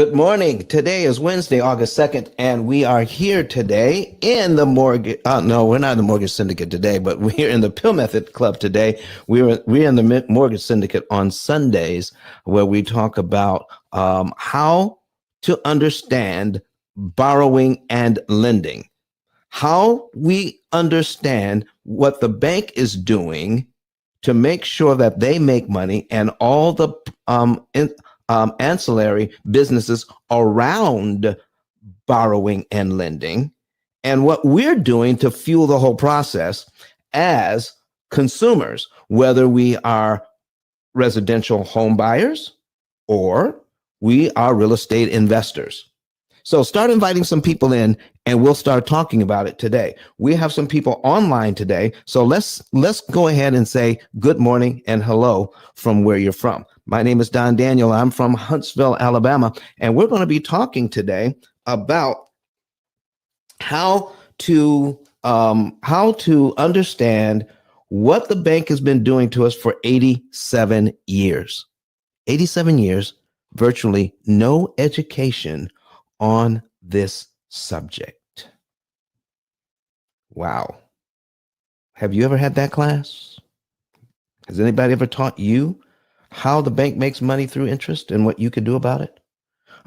Good morning. Today is Wednesday, August 2nd, and we are here today in the mortgage. No, we're not in the mortgage syndicate today, but we're in the P.I.L.L Method Club today. We're in the mortgage syndicate on Sundays, where we talk about how to understand borrowing and lending, how we understand what the bank is doing to make sure that they make money, and all the ancillary businesses around borrowing and lending, and what we're doing to fuel the whole process as consumers, whether we are residential home buyers or we are real estate investors. So start inviting some people in and we'll start talking about it today. We have some people online today. So let's go ahead and say good morning and hello from where you're from. My name is Don Daniel. I'm from Huntsville, Alabama, and we're going to be talking today about how to understand what the bank has been doing to us for 87 years. 87 years, virtually no education on this subject. Wow. Have you ever had that class? Has anybody ever taught you how the bank makes money through interest and what you can do about it?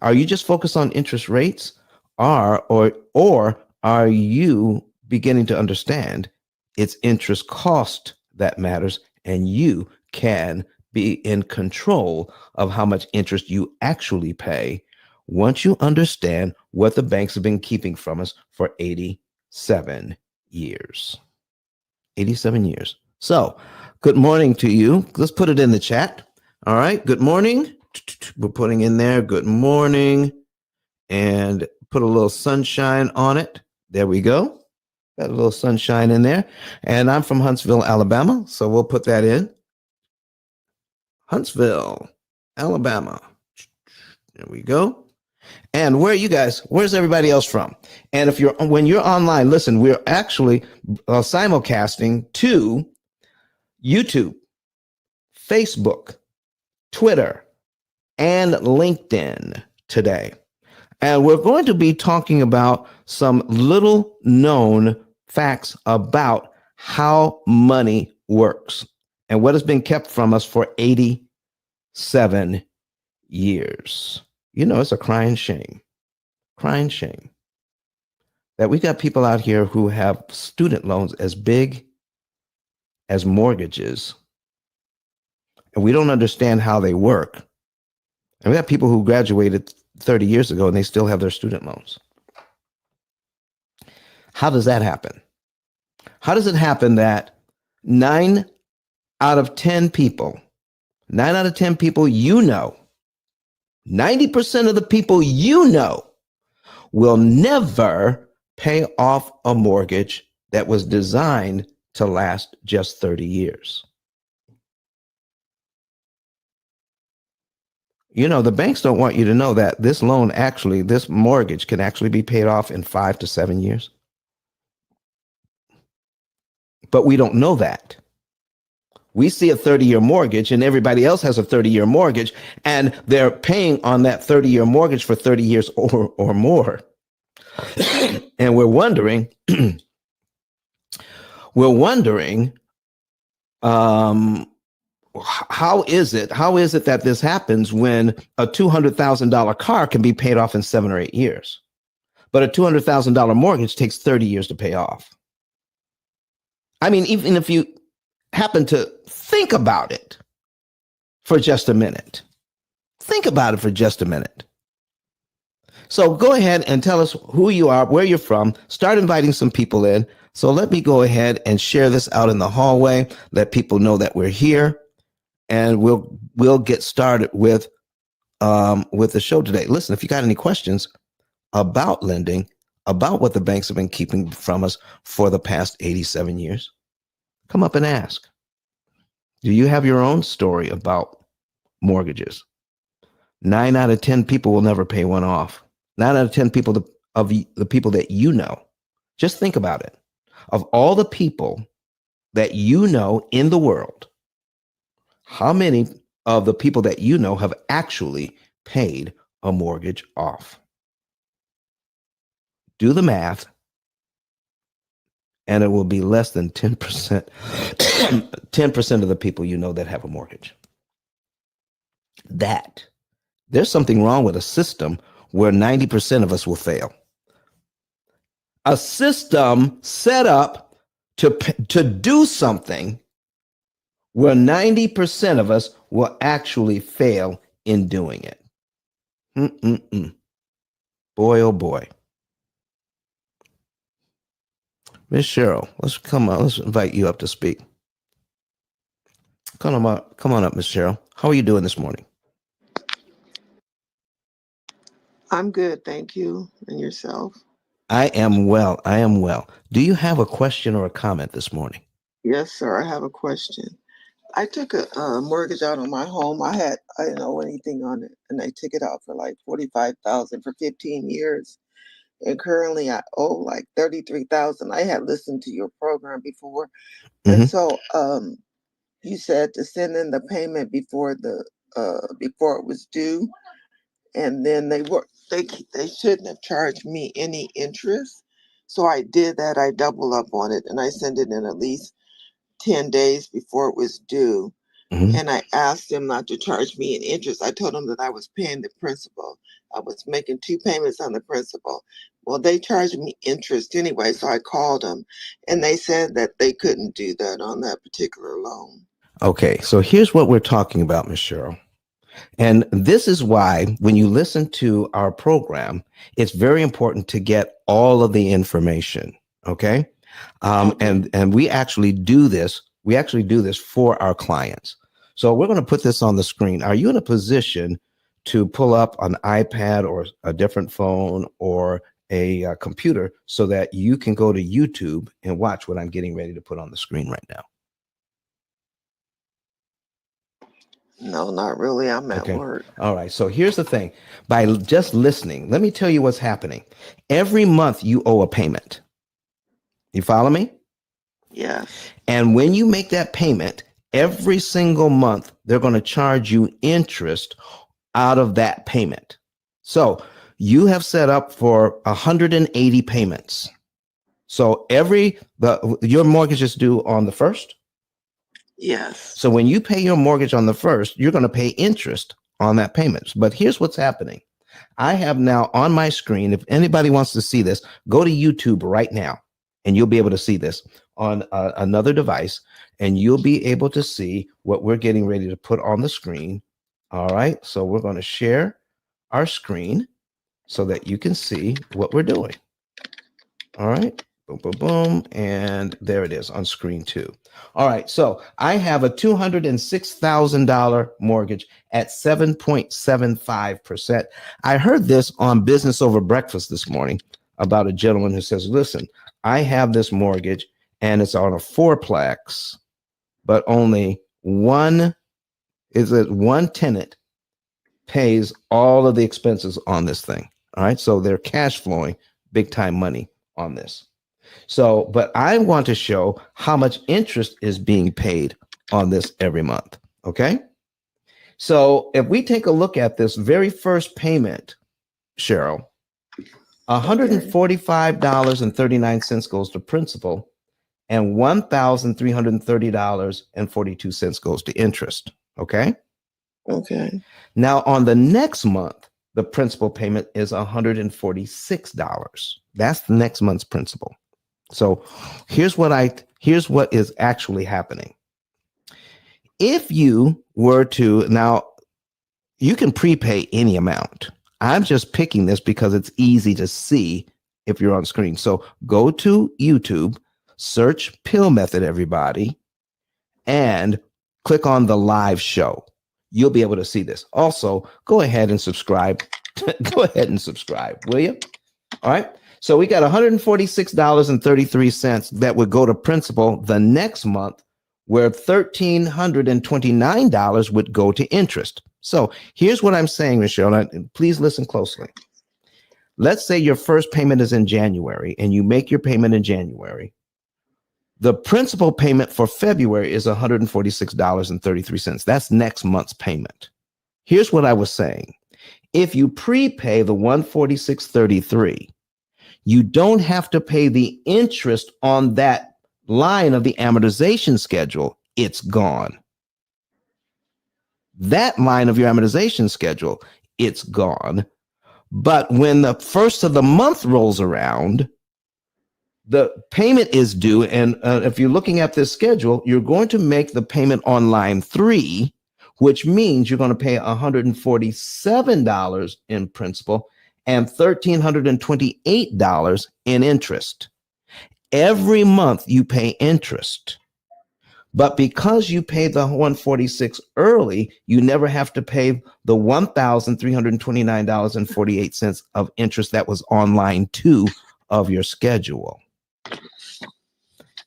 Are you just focused on interest rates, or are you beginning to understand it's interest cost that matters, and you can be in control of how much interest you actually pay once you understand what the banks have been keeping from us for 87 years? 87 years. So, good morning to you. Let's put it in the chat. All right. Good morning. We're putting in there good morning and put a little sunshine on it. There we go. Got a little sunshine in there. And I'm from Huntsville, Alabama. So we'll put that in. Huntsville, Alabama. There we go. And where are you guys? Where's everybody else from? And when you're online, listen, we're actually simulcasting to YouTube, Facebook, Twitter, and LinkedIn today. And we're going to be talking about some little known facts about how money works and what has been kept from us for 87 years. You know, it's a crying shame that we got people out here who have student loans as big as mortgages, and we don't understand how they work. And we have people who graduated 30 years ago and they still have their student loans. How does that happen? How does it happen that 9 out of 10 people, you know, 90% of the people you know will never pay off a mortgage that was designed to last just 30 years? You know, the banks don't want you to know that this mortgage can actually be paid off in 5 to 7 years. But we don't know that. We see a 30-year mortgage and everybody else has a 30-year mortgage and they're paying on that 30-year mortgage for 30 years or more. And we're wondering, how is it that this happens when a $200,000 car can be paid off in 7 or 8 years, but a $200,000 mortgage takes 30 years to pay off? I mean, even if you happen to think about it for just a minute, So go ahead and tell us who you are, where you're from. Start inviting some people in. So let me go ahead and share this out in the hallway. Let people know that we're here, and we'll get started with the show today. Listen, if you got any questions about lending, about what the banks have been keeping from us for the past 87 years, come up and ask. Do you have your own story about mortgages? 9 out of 10 people will never pay one off. 9 out of 10 people of the people that you know. Just think about it. Of all the people that you know in the world, how many of the people that you know have actually paid a mortgage off. Do the math, and it will be less than 10%, 10% of the people you know that have a mortgage. There's something wrong with a system where 90% of us will fail. A system set up to do something where 90% of us will actually fail in doing it. Boy, oh boy. Miss Cheryl, let's invite you up to speak. Come on up, Miss Cheryl. How are you doing this morning? I'm good, thank you. And yourself? I am well. Do you have a question or a comment this morning? Yes, sir. I have a question. I took a mortgage out on my home. I didn't owe anything on it, and I took it out for like 45,000 for 15 years. And currently, I owe like 33,000. I had listened to your program before, and so you said to send in the payment before it was due, and then they shouldn't have charged me any interest. So I did that. I doubled up on it, and I sent it in at least 10 days before it was due. And I asked them not to charge me an interest. I told them that I was paying the principal. I was making 2 payments on the principal. Well, they charged me interest anyway, so I called them, and they said that they couldn't do that on that particular loan. Okay, so here's what we're talking about, Ms. Cheryl. And this is why when you listen to our program, it's very important to get all of the information. Okay. And we actually do this. We actually do this for our clients. So we're going to put this on the screen. Are you in a position to pull up an iPad or a different phone or a computer so that you can go to YouTube and watch what I'm getting ready to put on the screen right now? No, not really. I'm at work. All right. So here's the thing. By just listening, let me tell you what's happening. Every month you owe a payment. You follow me? Yes. And when you make that payment, every single month, they're going to charge you interest out of that payment. So you have set up for 180 payments. So your mortgage is due on the 1st? Yes. So when you pay your mortgage on the 1st, you're going to pay interest on that payment. But here's what's happening. I have now on my screen, if anybody wants to see this, go to YouTube right now, and you'll be able to see this on another device, and you'll be able to see what we're getting ready to put on the screen. All right. So we're going to share our screen so that you can see what we're doing. All right. Boom, boom, boom. And there it is on screen 2. All right. So I have a $206,000 mortgage at 7.75%. I heard this on Business Over Breakfast this morning about a gentleman who says, listen, I have this mortgage and it's on a 4-plex, but only one tenant pays all of the expenses on this thing. All right. So they're cash flowing big time money on this. So, but I want to show how much interest is being paid on this every month. Okay. So if we take a look at this very first payment, Cheryl, $145.39 goes to principal and $1,330.42 goes to interest. Okay. Okay. Now on the next month, the principal payment is $146. That's the next month's principal. So here's what is actually happening. If you were to, now you can prepay any amount. I'm just picking this because it's easy to see if you're on screen. So go to YouTube, search P.I.L.L method, everybody, and click on the live show. You'll be able to see this. Also, go ahead and subscribe. Go ahead and subscribe, will you? All right. So we got $146.33 that would go to principal the next month, where $1,329 would go to interest. So here's what I'm saying, Michelle, and please listen closely. Let's say your first payment is in January and you make your payment in January. The principal payment for February is $146.33. That's next month's payment. Here's what I was saying. If you prepay the 146.33, you don't have to pay the interest on that line of the amortization schedule. It's gone. That line of your amortization schedule, it's gone. But when the first of the month rolls around, the payment is due. And if you're looking at this schedule, you're going to make the payment on line 3, which means you're going to pay $147 in principal and $1,328 in interest. Every month you pay interest. But because you paid the 146 early, you never have to pay the $1,329.48 of interest that was on line 2 of your schedule.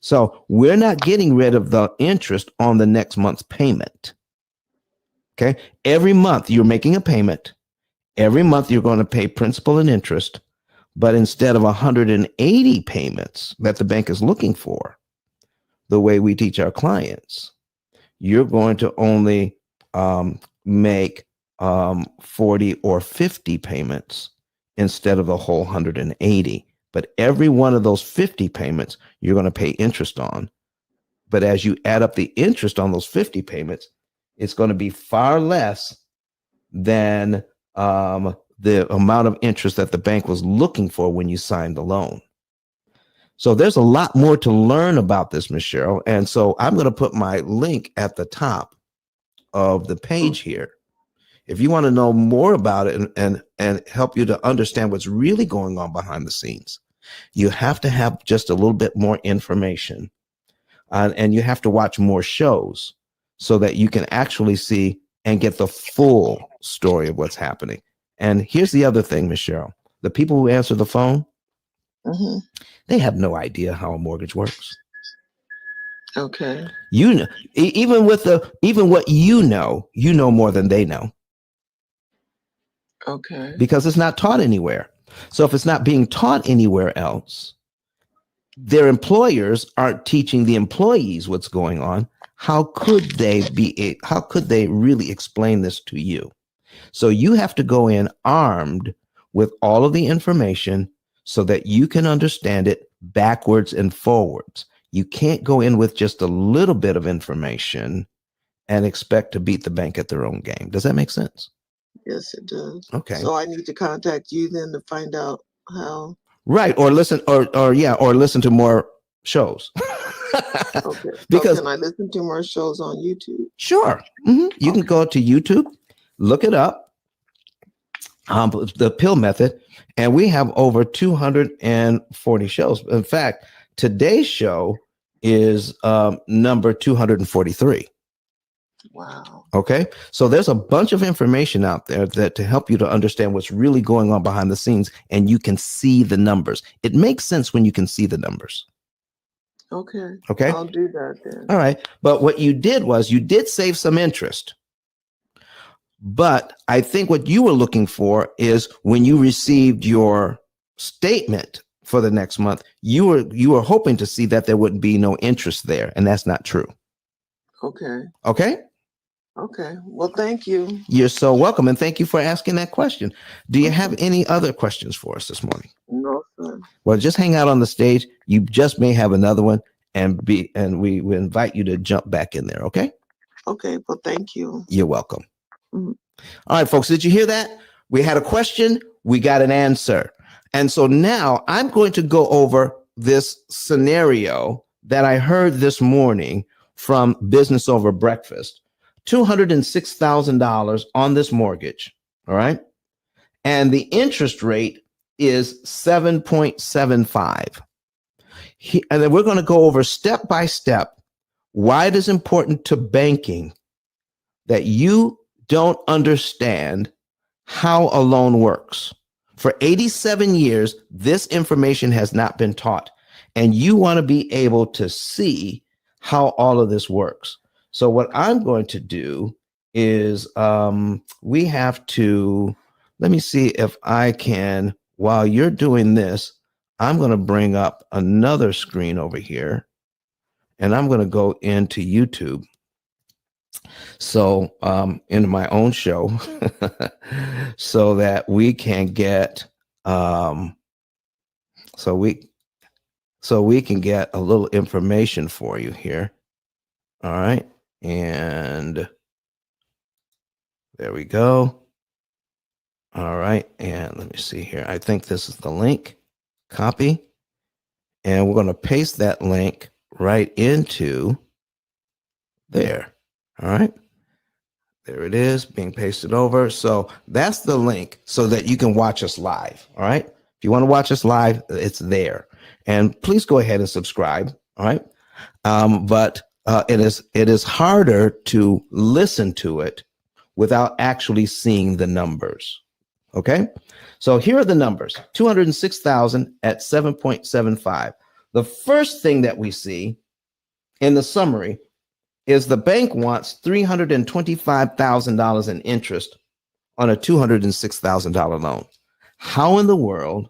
So we're not getting rid of the interest on the next month's payment. Okay. Every month you're making a payment. Every month you're going to pay principal and interest. But instead of 180 payments that the bank is looking for, the way we teach our clients, you're going to only make 40 or 50 payments instead of the whole 180. But every one of those 50 payments, you're going to pay interest on. But as you add up the interest on those 50 payments, it's going to be far less than the amount of interest that the bank was looking for when you signed the loan. So there's a lot more to learn about this, Ms. Cheryl. And so I'm going to put my link at the top of the page here. If you want to know more about it and help you to understand what's really going on behind the scenes, you have to have just a little bit more information. And you have to watch more shows so that you can actually see and get the full story of what's happening. And here's the other thing, Ms. Cheryl. The people who answer the phone, they have no idea how a mortgage works. Okay. You know, even what you know more than they know. Okay. Because it's not taught anywhere. So if it's not being taught anywhere else, their employers aren't teaching the employees what's going on. How could they really explain this to you? So you have to go in armed with all of the information so that you can understand it backwards and forwards. You can't go in with just a little bit of information and expect to beat the bank at their own game. Does that make sense? Yes, it does. Okay. So I need to contact you then to find out how. Right. Or listen or listen to more shows. Okay. Because so can I listen to more shows on YouTube? Sure. You can go to YouTube, look it up, the P.I.L.L method, and we have over 240 shows. In fact, today's show is number 243. Wow. Okay. So there's a bunch of information out there that to help you to understand what's really going on behind the scenes, and you can see the numbers. It makes sense when you can see the numbers. Okay. Okay. I'll do that then. All right. But what you did was you did save some interest. But I think what you were looking for is when you received your statement for the next month, you were hoping to see that there wouldn't be no interest there. And that's not true. Okay. Okay. Okay. Well, thank you. You're so welcome. And thank you for asking that question. Do you have any other questions for us this morning? No, sir. Well, just hang out on the stage. You just may have another one and we invite you to jump back in there. Okay. Okay. Well, thank you. You're welcome. All right, folks, did you hear that? We had a question, we got an answer. And so now I'm going to go over this scenario that I heard this morning from Business Over Breakfast. $206,000 on this mortgage. All right. And the interest rate is 7.75. And then we're going to go over step by step why it is important to banking that you don't understand how a loan works. For 87 years, this information has not been taught, and you want to be able to see how all of this works. So what I'm going to do is we have to, let me see if I can, while you're doing this, I'm going to bring up another screen over here, and I'm going to go into YouTube. So in my own show, so that we can get um, so we can get a little information for you here. All right. And there we go. All right. And let me see here. I think this is the link. Copy. And we're going to paste that link right into there. All right. There it is being pasted over. So that's the link so that you can watch us live. All right. If you want to watch us live, it's there. And please go ahead and subscribe. All right. But it is harder to listen to it without actually seeing the numbers. Okay. So here are the numbers: 206,000 at 7.75. The first thing that we see in the summary is the bank wants $325,000 in interest on a $206,000 loan. How in the world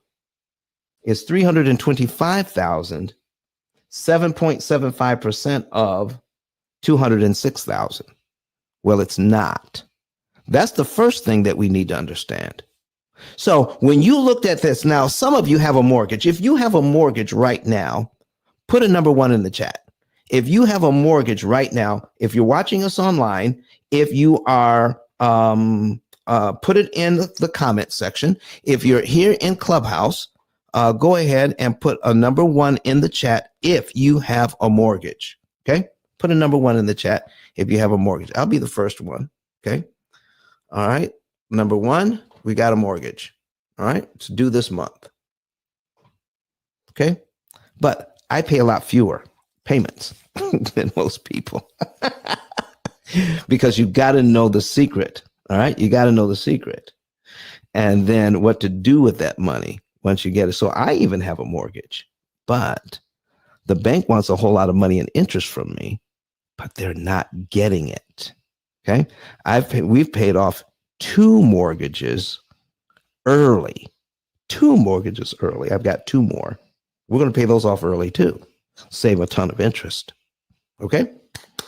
is 325,000 7.75% of 206,000? Well, it's not. That's the first thing that we need to understand. So when you looked at this, now some of you have a mortgage. If you have a mortgage right now, put a number 1 in the chat. If you have a mortgage right now, if you're watching us online, if you are, put it in the comment section. If you're here in Clubhouse, go ahead and put a number 1 in the chat if you have a mortgage. Okay. Put a number 1 in the chat if you have a mortgage. I'll be the first one. Okay. All right. Number 1, we got a mortgage. All right. It's due this month. Okay. But I pay a lot fewer payments than most people because you got to know the secret. All right. You got to know the secret and then what to do with that money once you get it. So I even have a mortgage, but the bank wants a whole lot of money in interest from me, but they're not getting it. Okay. We've paid off 2 mortgages early. 2 mortgages early. I've got 2 more. We're going to pay those off early too. Save a ton of interest. Okay.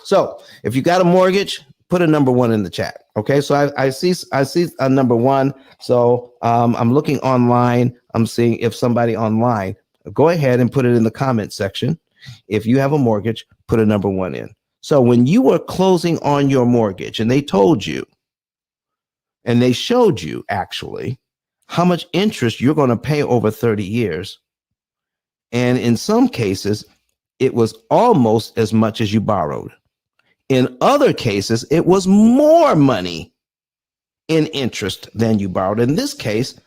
So if you got a mortgage, put a number 1 in the chat. Okay. So I see a number 1. So I'm looking online. I'm seeing if somebody online, go ahead and put it in the comment section. If you have a mortgage, put a number 1 in. So when you were closing on your mortgage and they told you, and they showed you actually how much interest you're going to pay over 30 years. And in some cases, it was almost as much as you borrowed. In other cases, it was more money in interest than you borrowed. In this case,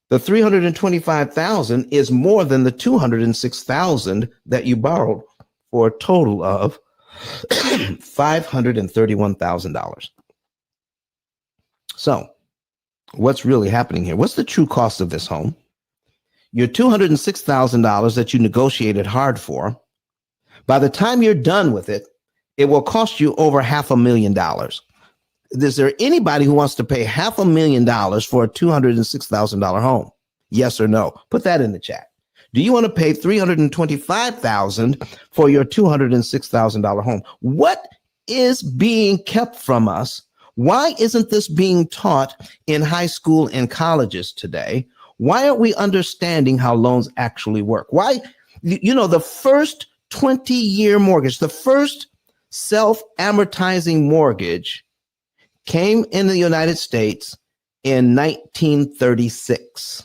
the 325,000 is more than the 206,000 that you borrowed, for a total of $531,000. So what's really happening here? What's the true cost of this home? Your $206,000 that you negotiated hard for, by the time you're done with it, it will cost you over $500,000. Is there anybody who wants to pay $500,000 for a $206,000 home? Yes or no? Put that in the chat. Do you want to pay $325,000 for your $206,000 home? What is being kept from us? Why isn't this being taught in high school and colleges today? Why aren't we understanding how loans actually work? Why, the first 20-year mortgage, the first self-amortizing mortgage came in the United States in 1936.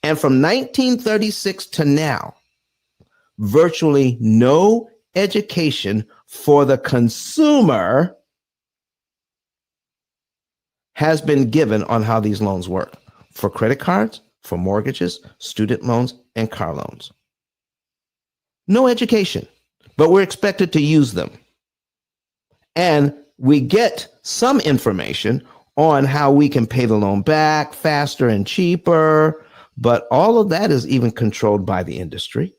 And from 1936 to now, virtually no education for the consumer has been given on how these loans work for credit cards, for mortgages, student loans, and car loans. No education, but we're expected to use them. And we get some information on how we can pay the loan back faster and cheaper, but all of that is even controlled by the industry.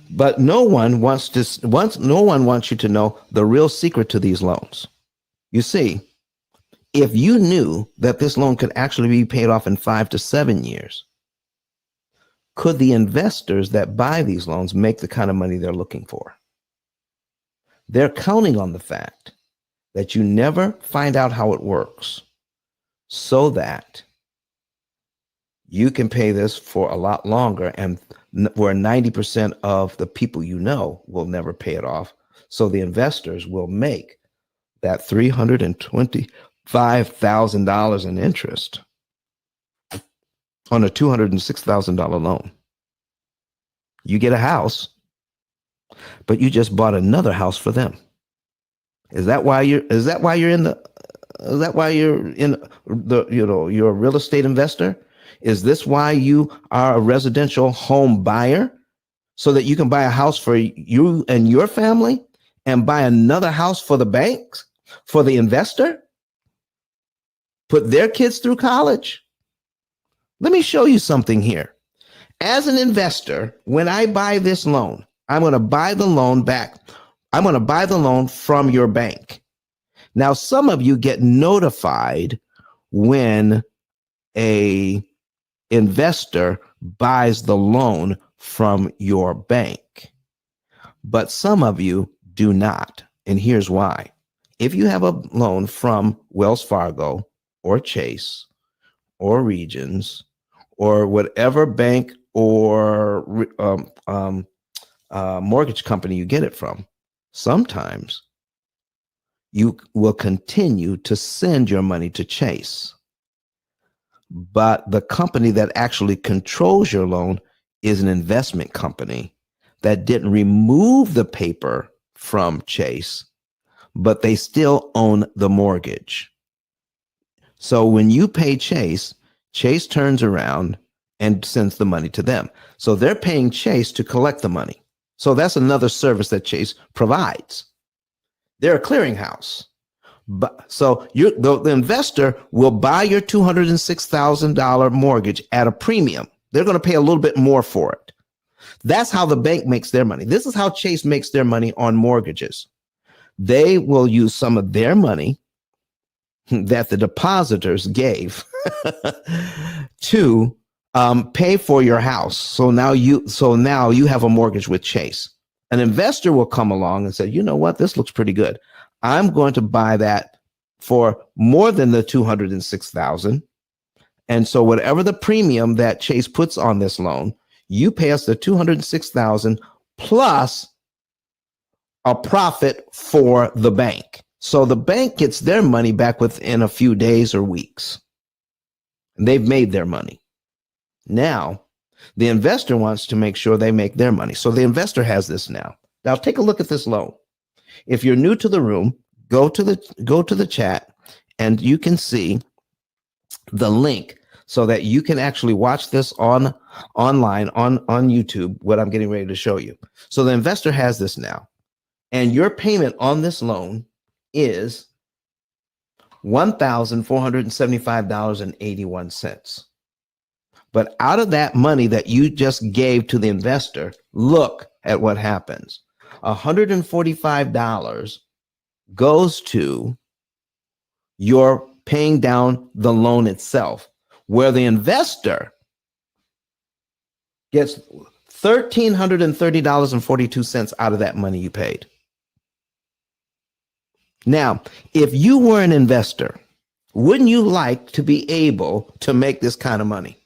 But no one wants you to know the real secret to these loans. You see, if you knew that this loan could actually be paid off in 5 to 7 years, could the investors that buy these loans make the kind of money they're looking for? They're counting on the fact that you never find out how it works so that you can pay this for a lot longer, and where 90% of the people you know will never pay it off. So the investors will make that $325,000 in interest on a $206,000 loan. You get a house, but you just bought another house for them. Is that why you're in the you're a real estate investor? Is this why you are a residential home buyer? So that you can buy a house for you and your family and buy another house for the banks, for the investor, put their kids through college. Let me show you something here. As an investor, when I buy this loan, I'm going to buy the loan back. I'm going to buy the loan from your bank. Now, some of you get notified when a investor buys the loan from your bank, but some of you do not. And here's why. If you have a loan from Wells Fargo or Chase or Regions or whatever bank or mortgage company you get it from, sometimes you will continue to send your money to Chase. But the company that actually controls your loan is an investment company that didn't remove the paper from Chase, but they still own the mortgage. So when you pay Chase, Chase turns around and sends the money to them. So they're paying Chase to collect the money. So that's another service that Chase provides. They're a clearinghouse. But so the investor will buy your $206,000 mortgage at a premium. They're going to pay a little bit more for it. That's how the bank makes their money. This is how Chase makes their money on mortgages. They will use some of their money that the depositors gave to pay for your house. So now you have a mortgage with Chase. An investor will come along and say, you know what, this looks pretty good. I'm going to buy that for more than the $206,000. And so whatever the premium that Chase puts on this loan, you pay us the $206,000 plus a profit for the bank. So the bank gets their money back within a few days or weeks. And they've made their money. Now, the investor wants to make sure they make their money. So the investor has this now. Now take a look at this loan. If you're new to the room, go to the chat and you can see the link so that you can actually watch this online on YouTube, what I'm getting ready to show you. So the investor has this now, and your payment on this loan is $1,475.81. But out of that money that you just gave to the investor, look at what happens. $145 goes to your paying down the loan itself, where the investor gets $1,330.42 out of that money you paid. Now, if you were an investor, wouldn't you like to be able to make this kind of money?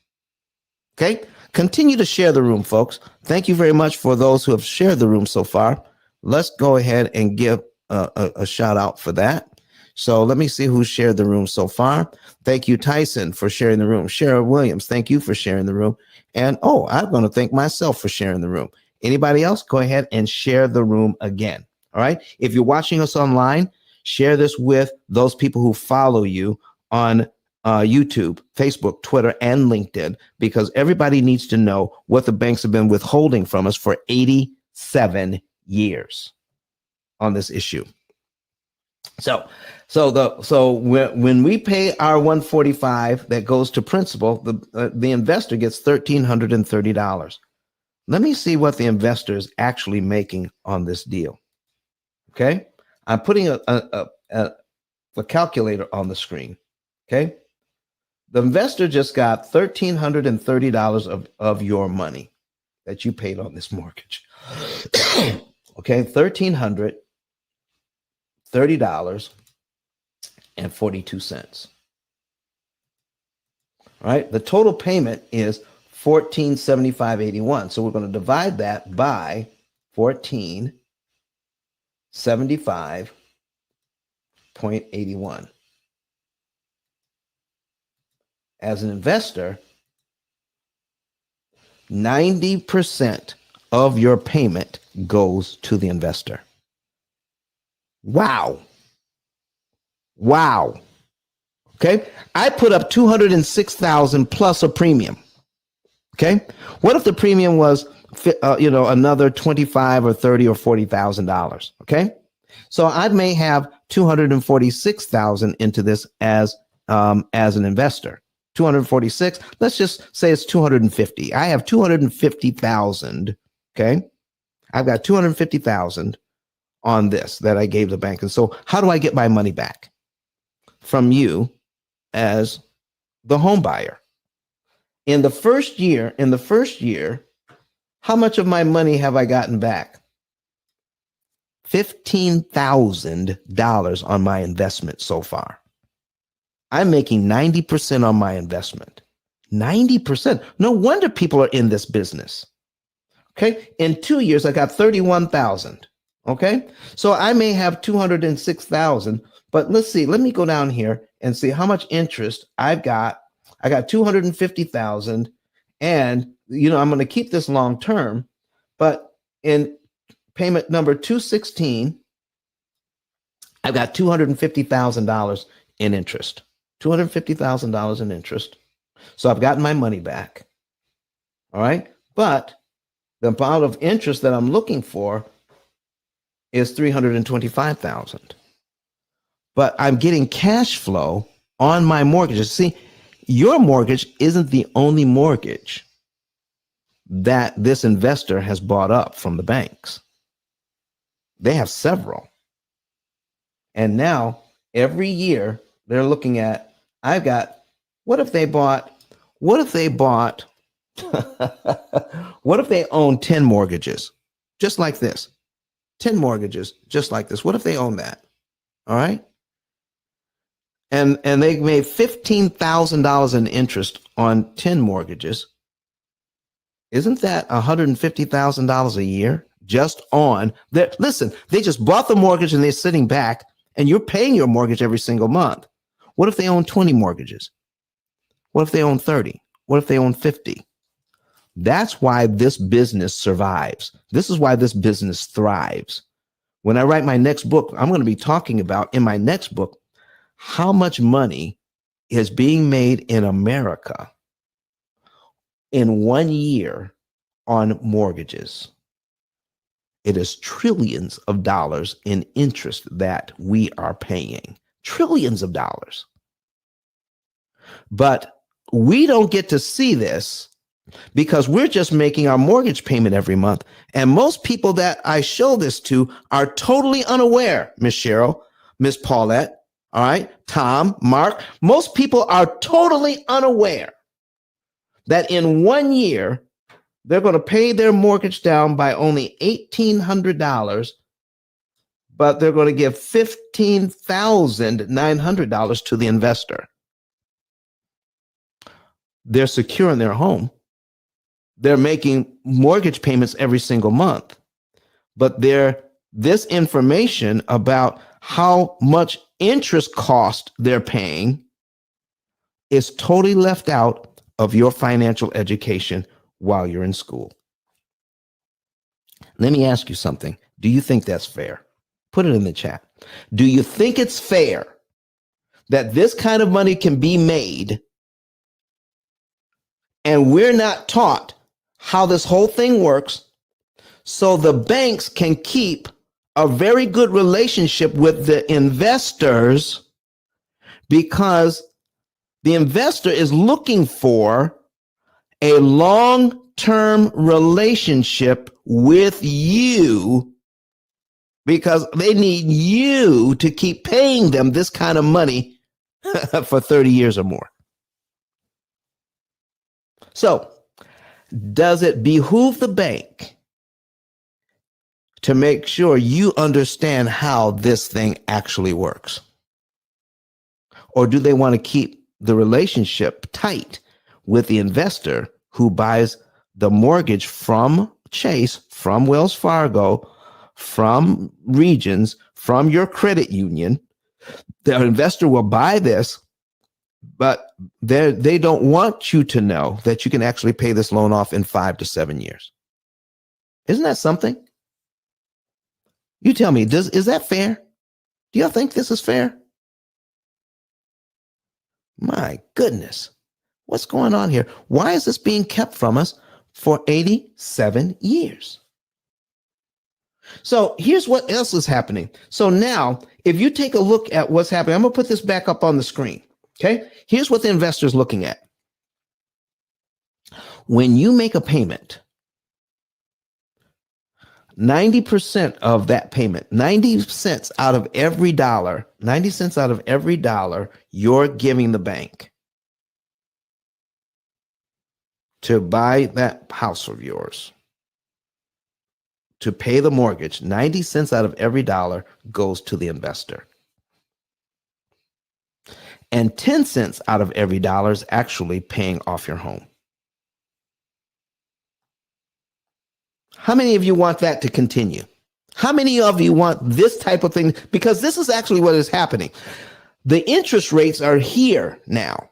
Okay, continue to share the room, folks. Thank you very much for those who have shared the room so far. Let's go ahead and give a shout out for that. So let me see who shared the room so far. Thank you, Tyson, for sharing the room. Cheryl Williams, thank you for sharing the room. And I'm going to thank myself for sharing the room. Anybody else? Go ahead and share the room again. All right. If you're watching us online, share this with those people who follow you on YouTube, Facebook, Twitter, and LinkedIn, because everybody needs to know what the banks have been withholding from us for 87 years on this issue. So when we pay our $145 that goes to principal, the investor gets $1,330. Let me see what the investor is actually making on this deal. Okay, I'm putting a calculator on the screen. Okay, the investor just got $1,330 of your money that you paid on this mortgage. Okay, $1,300 $30.42. All right. The total payment is $1475.81. So we're going to divide that by $1475.81. As an investor, 90% of your payment goes to the investor. Wow. Wow. Okay. I put up $206,000 plus a premium. Okay. What if the premium was, another $25,000 or $30,000 or $40,000? Okay. So I may have $246,000 into this as an investor. 246. Let's just say it's 250. I have 250,000. Okay. I've got 250,000 on this that I gave the bank. And so how do I get my money back from you as the home buyer? In the first year, how much of my money have I gotten back? $15,000 on my investment so far. I'm making 90% on my investment. 90%. No wonder people are in this business. Okay. In 2 years, I got 31,000. Okay. So I may have 206,000, but let's see. Let me go down here and see how much interest I've got. I got 250,000, and I'm going to keep this long term, but in payment number 216, I've got $250,000 in interest. $250,000 in interest. So I've gotten my money back. All right. But the amount of interest that I'm looking for is $325,000. But I'm getting cash flow on my mortgages. See, your mortgage isn't the only mortgage that this investor has bought up from the banks. They have several. And now every year they're looking at, what if they own 10 mortgages just like this? 10 mortgages just like this. What if they own that? All right. And they made $15,000 in interest on 10 mortgages. Isn't that $150,000 a year just on that? Listen, they just bought the mortgage and they're sitting back and you're paying your mortgage every single month. What if they own 20 mortgages? What if they own 30? What if they own 50? That's why this business survives. This is why this business thrives. When I write my next book, I'm going to be talking about in my next book how much money is being made in America in 1 year on mortgages. It is trillions of dollars in interest that we are paying. Trillions of dollars. But we don't get to see this because we're just making our mortgage payment every month. And most people that I show this to are totally unaware, Miss Cheryl, Miss Paulette, all right, Tom, Mark. Most people are totally unaware that in 1 year, they're going to pay their mortgage down by only $1,800, but they're going to give $15,900 to the investor. They're secure in their home. They're making mortgage payments every single month, but this information about how much interest cost they're paying is totally left out of your financial education while you're in school. Let me ask you something. Do you think that's fair? Put it in the chat. Do you think it's fair that this kind of money can be made and we're not taught how this whole thing works so the banks can keep a very good relationship with the investors, because the investor is looking for a long-term relationship with you because they need you to keep paying them this kind of money for 30 years or more. So, does it behoove the bank to make sure you understand how this thing actually works? Or do they want to keep the relationship tight with the investor who buys the mortgage from Chase, from Wells Fargo, from Regions, from your credit union? The investor will buy this, but they don't want you to know that you can actually pay this loan off in 5 to 7 years. Isn't that something? You tell me, is that fair? Do y'all think this is fair? My goodness. What's going on here? Why is this being kept from us for 87 years? So here's what else is happening. So now, if you take a look at what's happening, I'm going to put this back up on the screen. Okay. Here's what the investor's looking at. When you make a payment, 90% of that payment, 90 cents out of every dollar, 90 cents out of every dollar you're giving the bank to buy that house of yours, to pay the mortgage, 90 cents out of every dollar goes to the investor. And 10 cents out of every dollar is actually paying off your home. How many of you want that to continue? How many of you want this type of thing? Because this is actually what is happening. The interest rates are here now.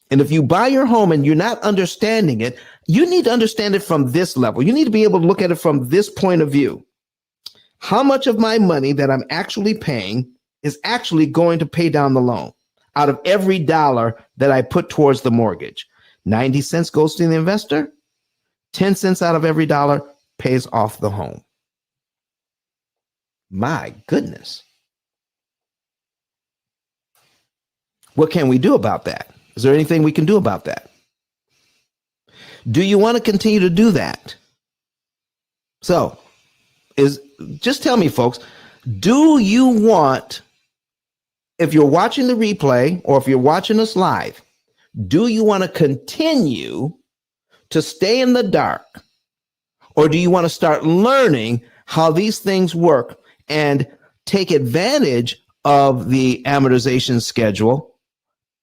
And if you buy your home and you're not understanding it, you need to understand it from this level. You need to be able to look at it from this point of view. How much of my money that I'm actually paying is actually going to pay down the loan out of every dollar that I put towards the mortgage? 90 cents goes to the investor. 10 cents out of every dollar pays off the home. My goodness. What can we do about that? Is there anything we can do about that? Do you want to continue to do that? So, just tell me, folks, do you want, if you're watching the replay or if you're watching us live, do you want to continue to stay in the dark? Or do you want to start learning how these things work and take advantage of the amortization schedule,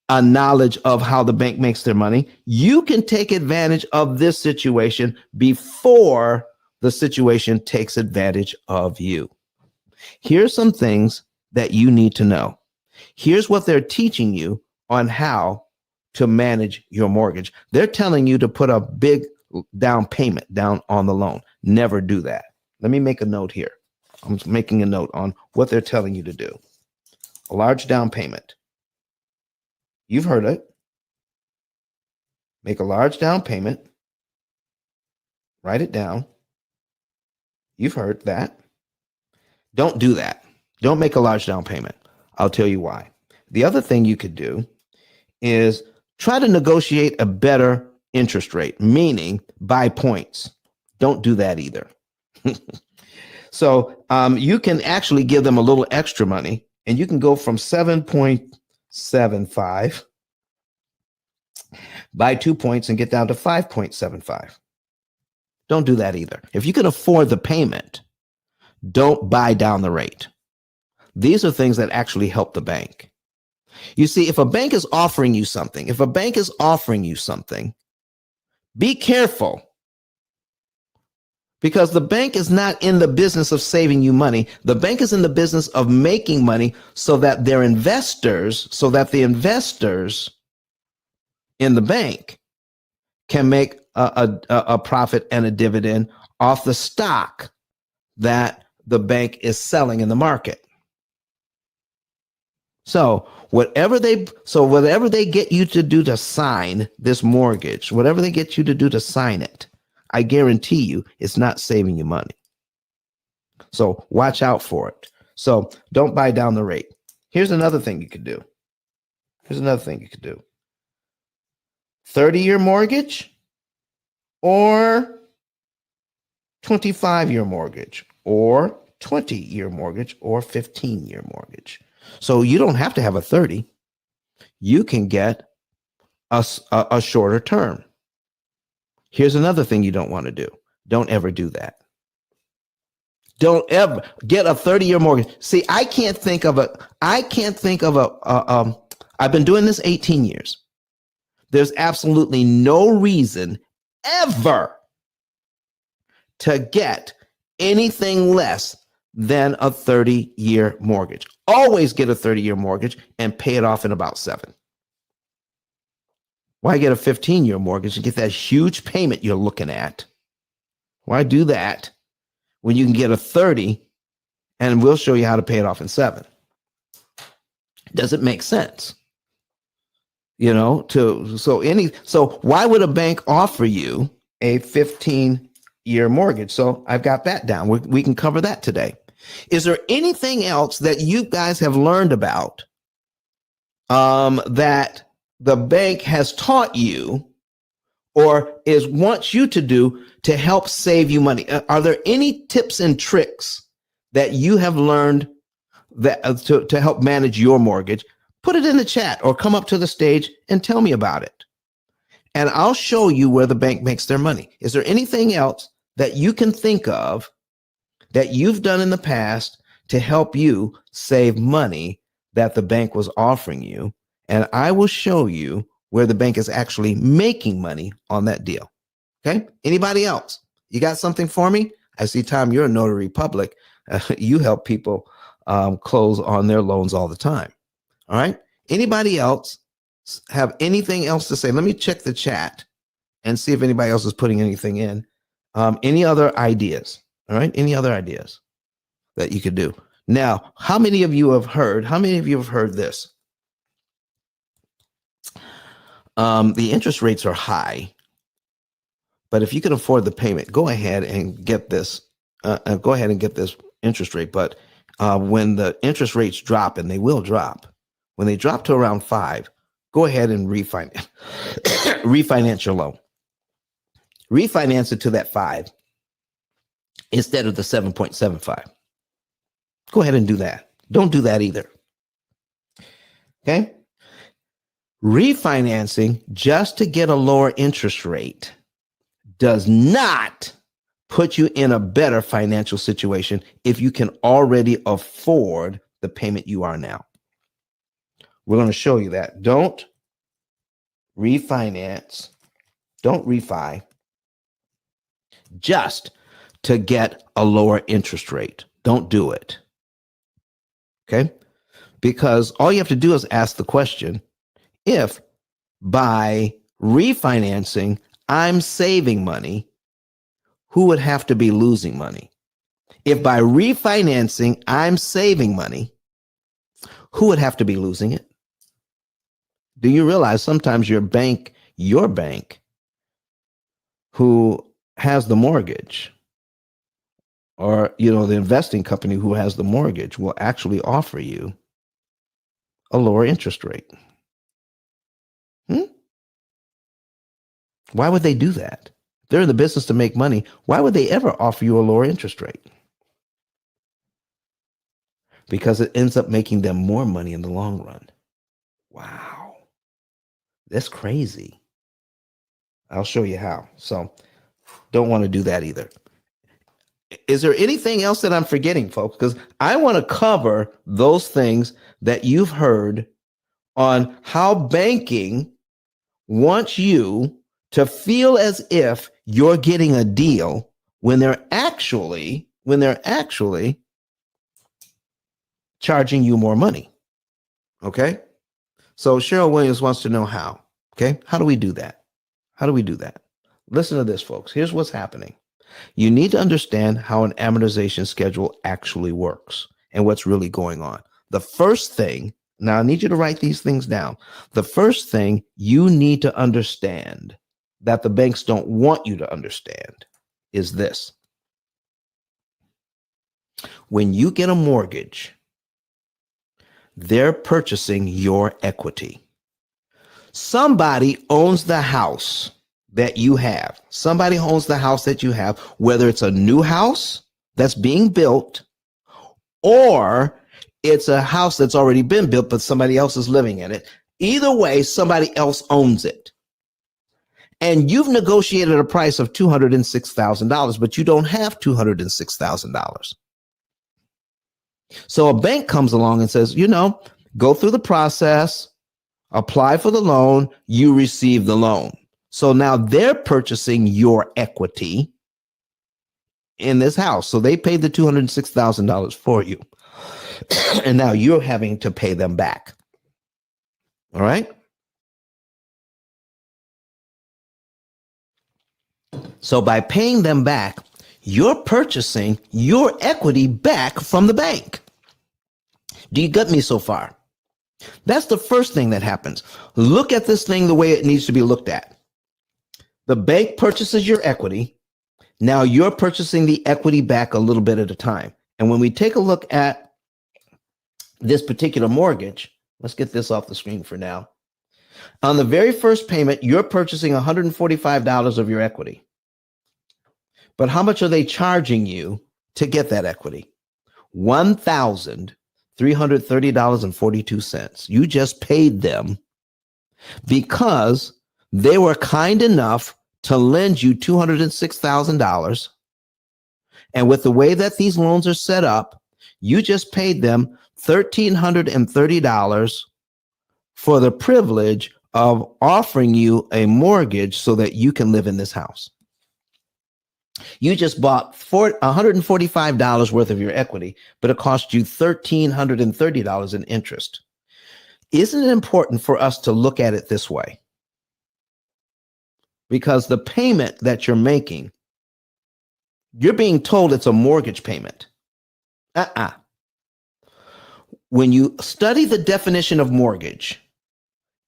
a knowledge of how the bank makes their money? You can take advantage of this situation before the situation takes advantage of you. Here's some things that you need to know. Here's what they're teaching you on how to manage your mortgage. They're telling you to put a big down payment down on the loan. Never do that. Let me make a note here. I'm making a note on what they're telling you to do. A large down payment. You've heard it. Make a large down payment. Write it down. You've heard that. Don't do that. Don't make a large down payment. I'll tell you why. The other thing you could do is try to negotiate a better interest rate, meaning buy points. Don't do that either. So you can actually give them a little extra money, and you can go from 7.75, buy 2 points and get down to 5.75. Don't do that either. If you can afford the payment, don't buy down the rate. These are things that actually help the bank. You see, if a bank is offering you something, be careful, because the bank is not in the business of saving you money. The bank is in the business of making money so that the investors in the bank can make a profit and a dividend off the stock that the bank is selling in the market. So whatever they get you to do to sign this mortgage, whatever they get you to do to sign it, I guarantee you it's not saving you money. So watch out for it. So don't buy down the rate. Here's another thing you could do. 30-year mortgage or 25-year mortgage or 20-year mortgage or 15-year mortgage. So you don't have to have a 30. You can get a shorter term. Here's another thing you don't want to do. Don't ever do that. Don't ever get a 30-year mortgage. See, I've been doing this 18 years. There's absolutely no reason ever to get anything less than a 30-year mortgage. Always get a 30-year mortgage and pay it off in about 7. Why get a 15-year mortgage and get that huge payment you're looking at? Why do that when you can get a 30 and we'll show you how to pay it off in 7? Does it make sense? So why would a bank offer you a 15-year mortgage? So I've got that down. We can cover that today. Is there anything else that you guys have learned about that the bank has taught you or wants you to do to help save you money? Are there any tips and tricks that you have learned that to help manage your mortgage? Put it in the chat or come up to the stage and tell me about it. And I'll show you where the bank makes their money. Is there anything else that you can think of that you've done in the past to help you save money that the bank was offering you? And I will show you where the bank is actually making money on that deal. Okay. Anybody else? You got something for me? I see, Tom, you're a notary public. You help people close on their loans all the time. All right. Anybody else have anything else to say? Let me check the chat and see if anybody else is putting anything in. Any other ideas? All right. Any other ideas that you could do? Now, how many of you have heard this? The interest rates are high, but if you can afford the payment, go ahead and get this. Go ahead and get this interest rate. But when the interest rates drop, and they will drop, when they drop to around 5, go ahead and refinance your loan. Refinance it to that 5 instead of the 7.75. Go ahead and do that. Don't do that either. Okay. Refinancing just to get a lower interest rate does not put you in a better financial situation if you can already afford the payment you are now. We're going to show you that. Don't refinance. Don't refi just to get a lower interest rate. Don't do it. Okay? Because all you have to do is ask the question, if by refinancing I'm saving money, who would have to be losing money? If by refinancing I'm saving money, who would have to be losing it? Do you realize sometimes your bank who has the mortgage, or the investing company who has the mortgage, will actually offer you a lower interest rate? Why would they do that? They're in the business to make money. Why would they ever offer you a lower interest rate? Because it ends up making them more money in the long run. Wow. That's crazy. I'll show you how. So don't want to do that either. Is there anything else that I'm forgetting, folks? Because I want to cover those things that you've heard on how banking wants you to feel as if you're getting a deal when they're actually charging you more money. Okay? So Cheryl Williams wants to know how. Okay? How do we do that? Listen to this, folks. Here's what's happening. You need to understand how an amortization schedule actually works and what's really going on. The first thing, now I need you to write these things down. The first thing you need to understand that the banks don't want you to understand is this. When you get a mortgage, they're purchasing your equity. Somebody owns the house that you have. Somebody owns the house that you have, whether it's a new house that's being built or it's a house that's already been built, but somebody else is living in it. Either way, somebody else owns it. And you've negotiated a price of $206,000, but you don't have $206,000. So a bank comes along and says, go through the process, apply for the loan, you receive the loan. So now they're purchasing your equity in this house. So they paid the $206,000 for you. And now you're having to pay them back. All right. So by paying them back, you're purchasing your equity back from the bank. Do you get me so far? That's the first thing that happens. Look at this thing the way it needs to be looked at. The bank purchases your equity. Now you're purchasing the equity back a little bit at a time. And when we take a look at this particular mortgage, let's get this off the screen for now. On the very first payment, you're purchasing $145 of your equity. But how much are they charging you to get that equity? $1,330.42. You just paid them because they were kind enough to lend you $206,000. And with the way that these loans are set up, you just paid them $1,330 for the privilege of offering you a mortgage so that you can live in this house. You just bought $145 worth of your equity, but it cost you $1,330 in interest. Isn't it important for us to look at it this way? Because the payment that you're making, you're being told it's a mortgage payment. When you study the definition of mortgage,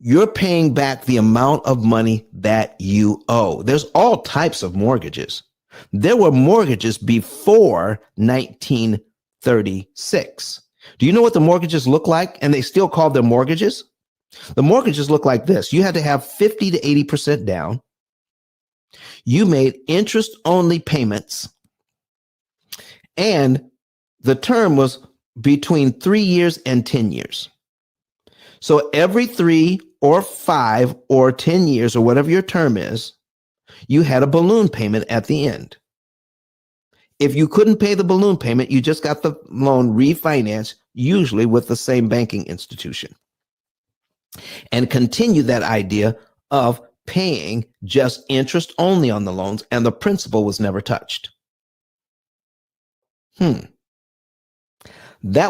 you're paying back the amount of money that you owe. There's all types of mortgages. There were mortgages before 1936. Do you know what the mortgages look like? And they still call them mortgages. The mortgages look like this. You had to have 50 to 80% down. You made interest-only payments. And the term was between 3 years and 10 years. So every 3 or 5 or 10 years or whatever your term is, you had a balloon payment at the end. If you couldn't pay the balloon payment, you just got the loan refinanced, usually with the same banking institution. And continue that idea of paying just interest only on the loans, and the principal was never touched. That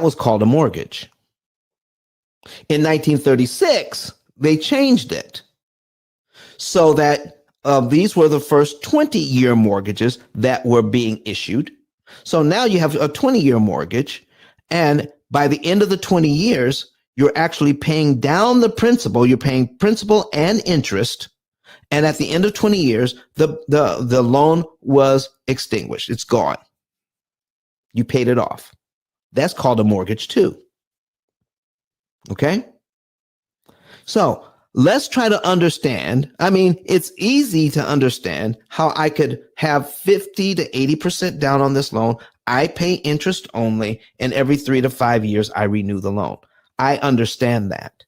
was called a mortgage. In 1936, they changed it so that these were the first 20-year mortgages that were being issued. So now you have a 20-year mortgage, and by the end of the 20 years, you're actually paying down the principal. You're paying principal and interest, and at the end of 20 years, the loan was extinguished. It's gone. You paid it off. That's called a mortgage too. Okay? So let's try to understand. I mean, it's easy to understand how I could have 50 to 80% down on this loan. I pay interest only, and every 3 to 5 years, I renew the loan. I understand that.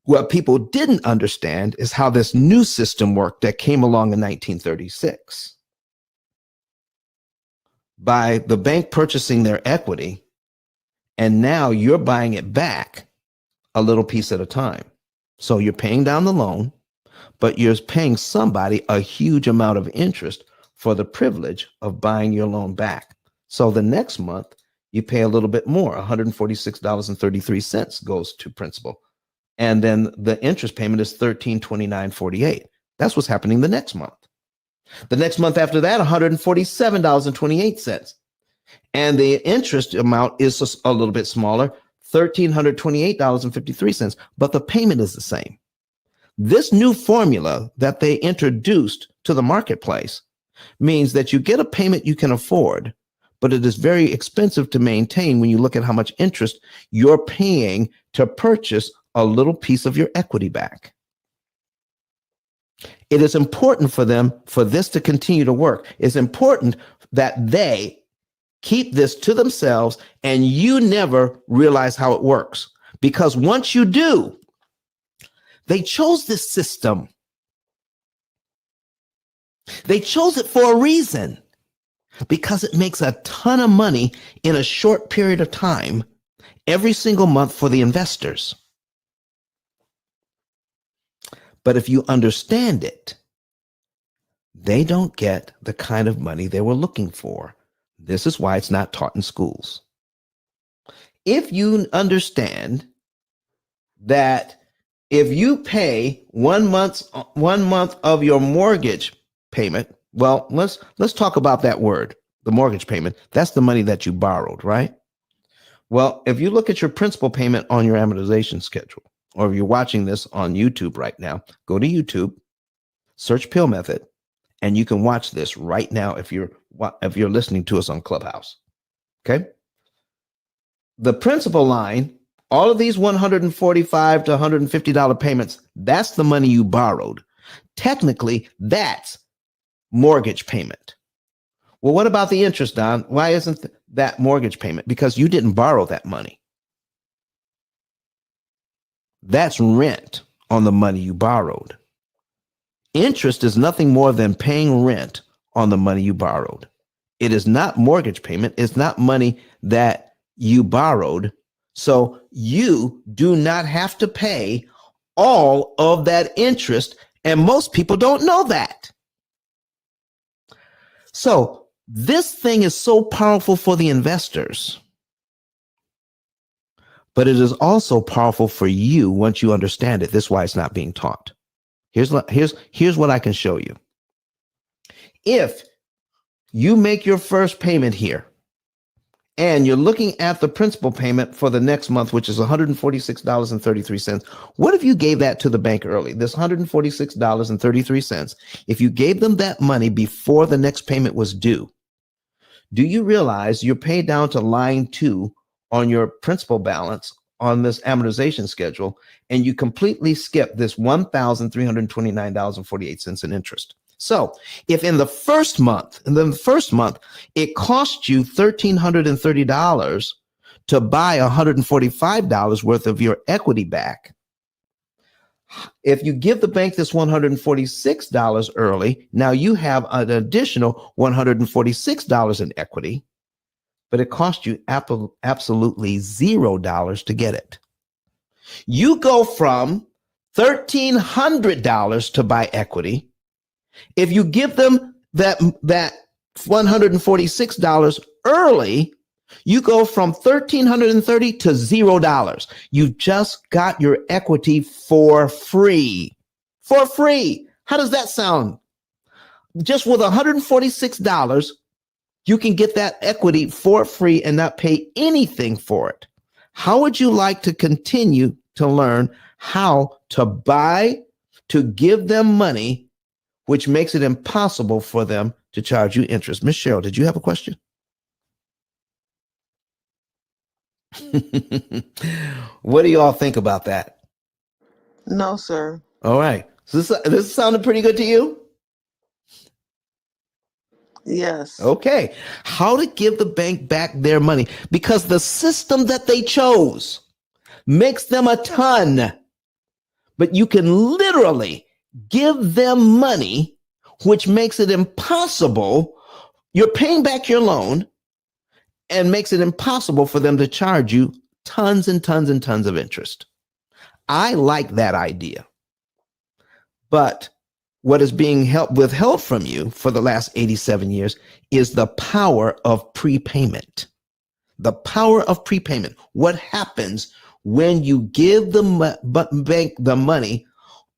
What people didn't understand is how this new system worked that came along in 1936. By the bank purchasing their equity, and now you're buying it back a little piece at a time. So you're paying down the loan, but you're paying somebody a huge amount of interest for the privilege of buying your loan back. So the next month, you pay a little bit more, $146.33 goes to principal. And then the interest payment is $1,329.48. That's what's happening the next month. The next month after that, $147.28. And the interest amount is a little bit smaller, $1,328.53, but the payment is the same. This new formula that they introduced to the marketplace means that you get a payment you can afford, but it is very expensive to maintain when you look at how much interest you're paying to purchase a little piece of your equity back. It is important for them for this to continue to work. It's important that they keep this to themselves and you never realize how it works. Because once you do, they chose this system. They chose it for a reason. because it makes a ton of money in a short period of time every single month for the investors. But if you understand it, they don't get the kind of money they were looking for. This is why it's not taught in schools. If you understand that if you pay 1 month of your mortgage payment, well, let's talk about that word, the mortgage payment. That's the money that you borrowed, right? Well, if you look at your principal payment on your amortization schedule, or if you're watching this on YouTube right now, go to YouTube, search P.I.L.L method, and you can watch this right now if you're listening to us on Clubhouse. Okay? The principal line, all of these $145 to $150 payments, that's the money you borrowed. Technically, that's mortgage payment. Well, what about the interest, Don? Why isn't that mortgage payment? Because you didn't borrow that money. That's rent on the money you borrowed. Interest is nothing more than paying rent on the money you borrowed. It is not mortgage payment. It's not money that you borrowed. So you do not have to pay all of that interest. And most people don't know that. So this thing is so powerful for the investors, but it is also powerful for you once you understand it. This is why it's not being taught. Here's what I can show you. If you make your first payment here and you're looking at the principal payment for the next month, which is $146.33. What if you gave that to the bank early? This $146.33, if you gave them that money before the next payment was due, do you realize you're paid down to line 2 on your principal balance on this amortization schedule, and you completely skip this $1,329.48 in interest? So if in the first month, it cost you $1,330 to buy $145 worth of your equity back, if you give the bank this $146 early, now you have an additional $146 in equity, but it cost you absolutely $0 to get it. You go from $1,300 to buy equity. If you give them that $146 early, you go from $1,330 to $0. You just got your equity for free. For free. How does that sound? Just with $146, you can get that equity for free and not pay anything for it. How would you like to continue to learn how to give them money, which makes it impossible for them to charge you interest? Miss Cheryl, did you have a question? What do you all think about that? No, sir. All right. So this sounded pretty good to you? Yes. Okay. How to give the bank back their money, because the system that they chose makes them a ton, but you can literally give them money, which makes it impossible. You're paying back your loan and makes it impossible for them to charge you tons and tons and tons of interest. I like that idea. But what is being withheld from you for the last 87 years is the power of prepayment. The power of prepayment. What happens when you give the bank the money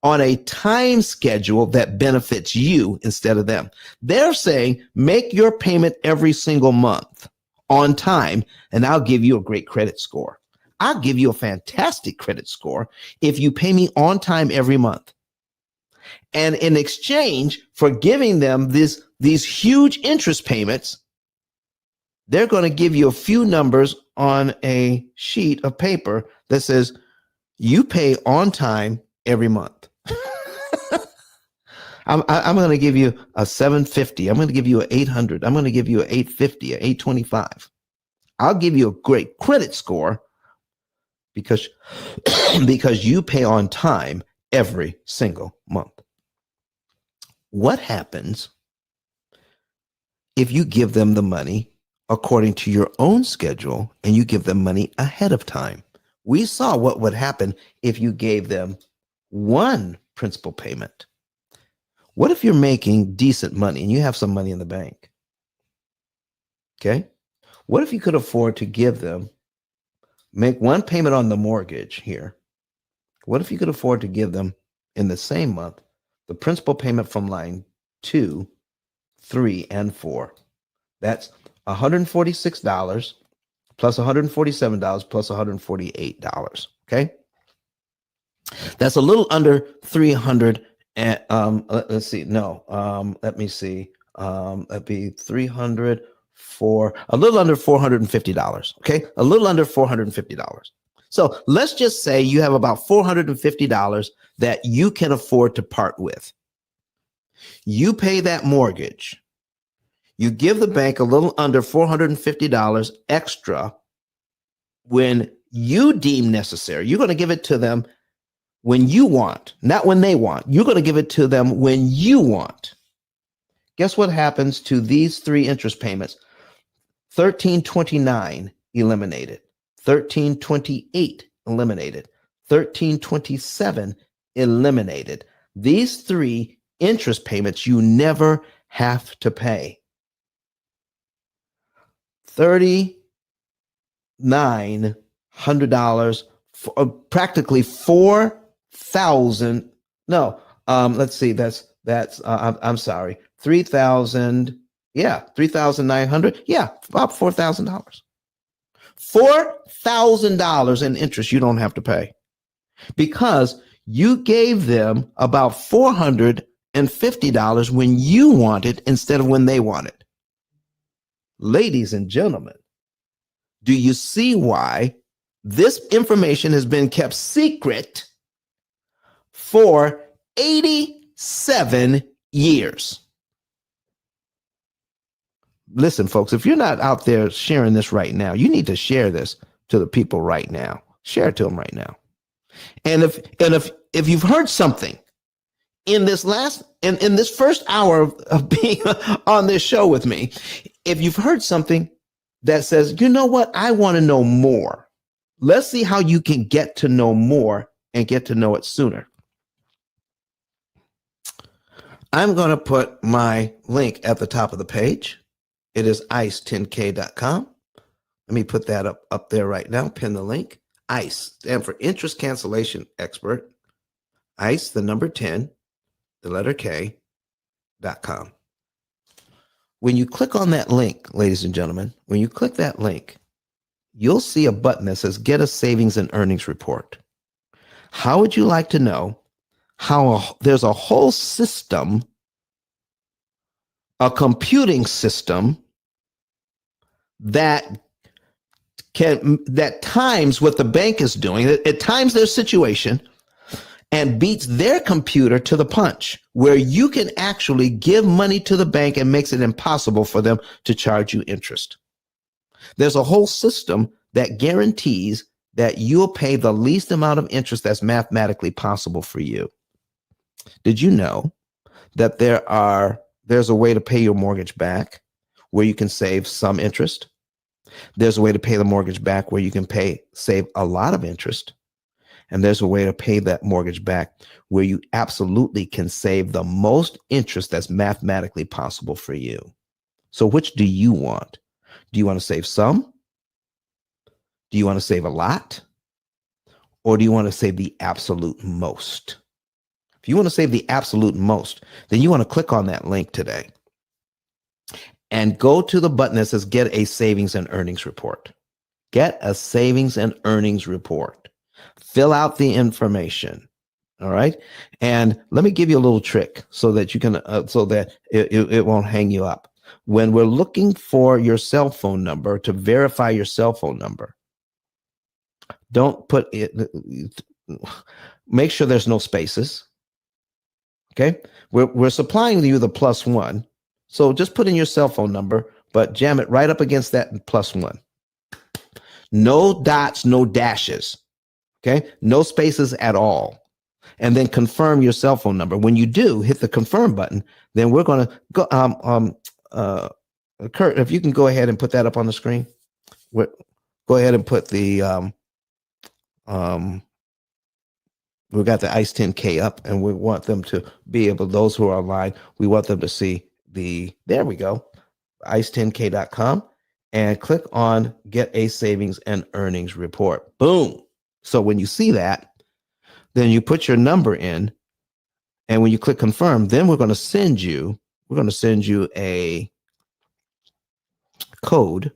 on a time schedule that benefits you instead of them? They're saying, make your payment every single month on time, and I'll give you a great credit score. I'll give you a fantastic credit score if you pay me on time every month. And in exchange for giving them these huge interest payments, they're going to give you a few numbers on a sheet of paper that says you pay on time every month. I'm going to give you a 750. I'm going to give you an 800. I'm going to give you an 850, an 825. I'll give you a great credit score because you pay on time every single month. What happens if you give them the money according to your own schedule and you give them money ahead of time. We saw what would happen if you gave them one principal payment. What if you're making decent money and you have some money in the bank? Okay. What if you could afford to give them, make one payment on the mortgage here? What if you could afford to give them in the same month the principal payment from line 2, 3, and 4? That's $146 plus $147 plus $148. Okay. That's a little under 300. And let's see. No, let me see. That'd be 300 for a little under $450. Okay. A little under $450. So let's just say you have about $450 that you can afford to part with. You pay that mortgage. You give the bank a little under $450 extra when you deem necessary. You're going to give it to them when you want, not when they want. You're going to give it to them when you want. Guess what happens to these three interest payments? $1,329 eliminated. $1,328 eliminated. $1,327 eliminated. These three interest payments you never have to pay. $3,900, practically 4,000. No, let's see. I'm sorry. 3,000. Yeah, 3,900. Yeah, about $4,000. $4,000 in interest you don't have to pay because you gave them about $450 when you want it instead of when they want it. Ladies and gentlemen, do you see why this information has been kept secret for 87 years? Listen, folks, if you're not out there sharing this right now, you need to share this to the people right now. Share it to them right now. And if you've heard something in this in this first hour of being on this show with me, if you've heard something that says, you know what, I want to know more. Let's see how you can get to know more and get to know it sooner. I'm going to put my link at the top of the page. It is ice10k.com. Let me put that up there right now. Pin the link. ICE, stand for Interest Cancellation Expert. ICE, the number 10, the letter K.com. When you click on that link, ladies and gentlemen, when you click that link, you'll see a button that says Get a Savings and Earnings Report. How would you like to know how there's a whole system, a computing system that times what the bank is doing, it times their situation and beats their computer to the punch, where you can actually give money to the bank and makes it impossible for them to charge you interest. There's a whole system that guarantees that you'll pay the least amount of interest that's mathematically possible for you. Did you know that there's a way to pay your mortgage back where you can save some interest? There's a way to pay the mortgage back where you can save a lot of interest. And there's a way to pay that mortgage back where you absolutely can save the most interest that's mathematically possible for you. So which do you want? Do you want to save some? Do you want to save a lot? Or do you want to save the absolute most? If you want to save the absolute most, then you want to click on that link today and go to the button that says Get a Savings and Earnings Report. Get a Savings and Earnings Report. Fill out the information. All right. And let me give you a little trick so that you can, so that it won't hang you up. When we're looking for your cell phone number to verify your cell phone number, don't put it, make sure there's no spaces. Okay. We're supplying you the +1. So just put in your cell phone number, but jam it right up against that +1. No dots, no dashes. Okay. No spaces at all. And then confirm your cell phone number. When you do hit the confirm button, then we're going to go, Kurt, if you can go ahead and put that up on the screen. Go ahead and put the um, we got the ICE 10K up, and we want them to be able, those who are online, we want them to see there we go, ice10k.com, and click on Get a Savings and Earnings Report. Boom. So when you see that, then you put your number in, and when you click confirm, then we're going to send you a code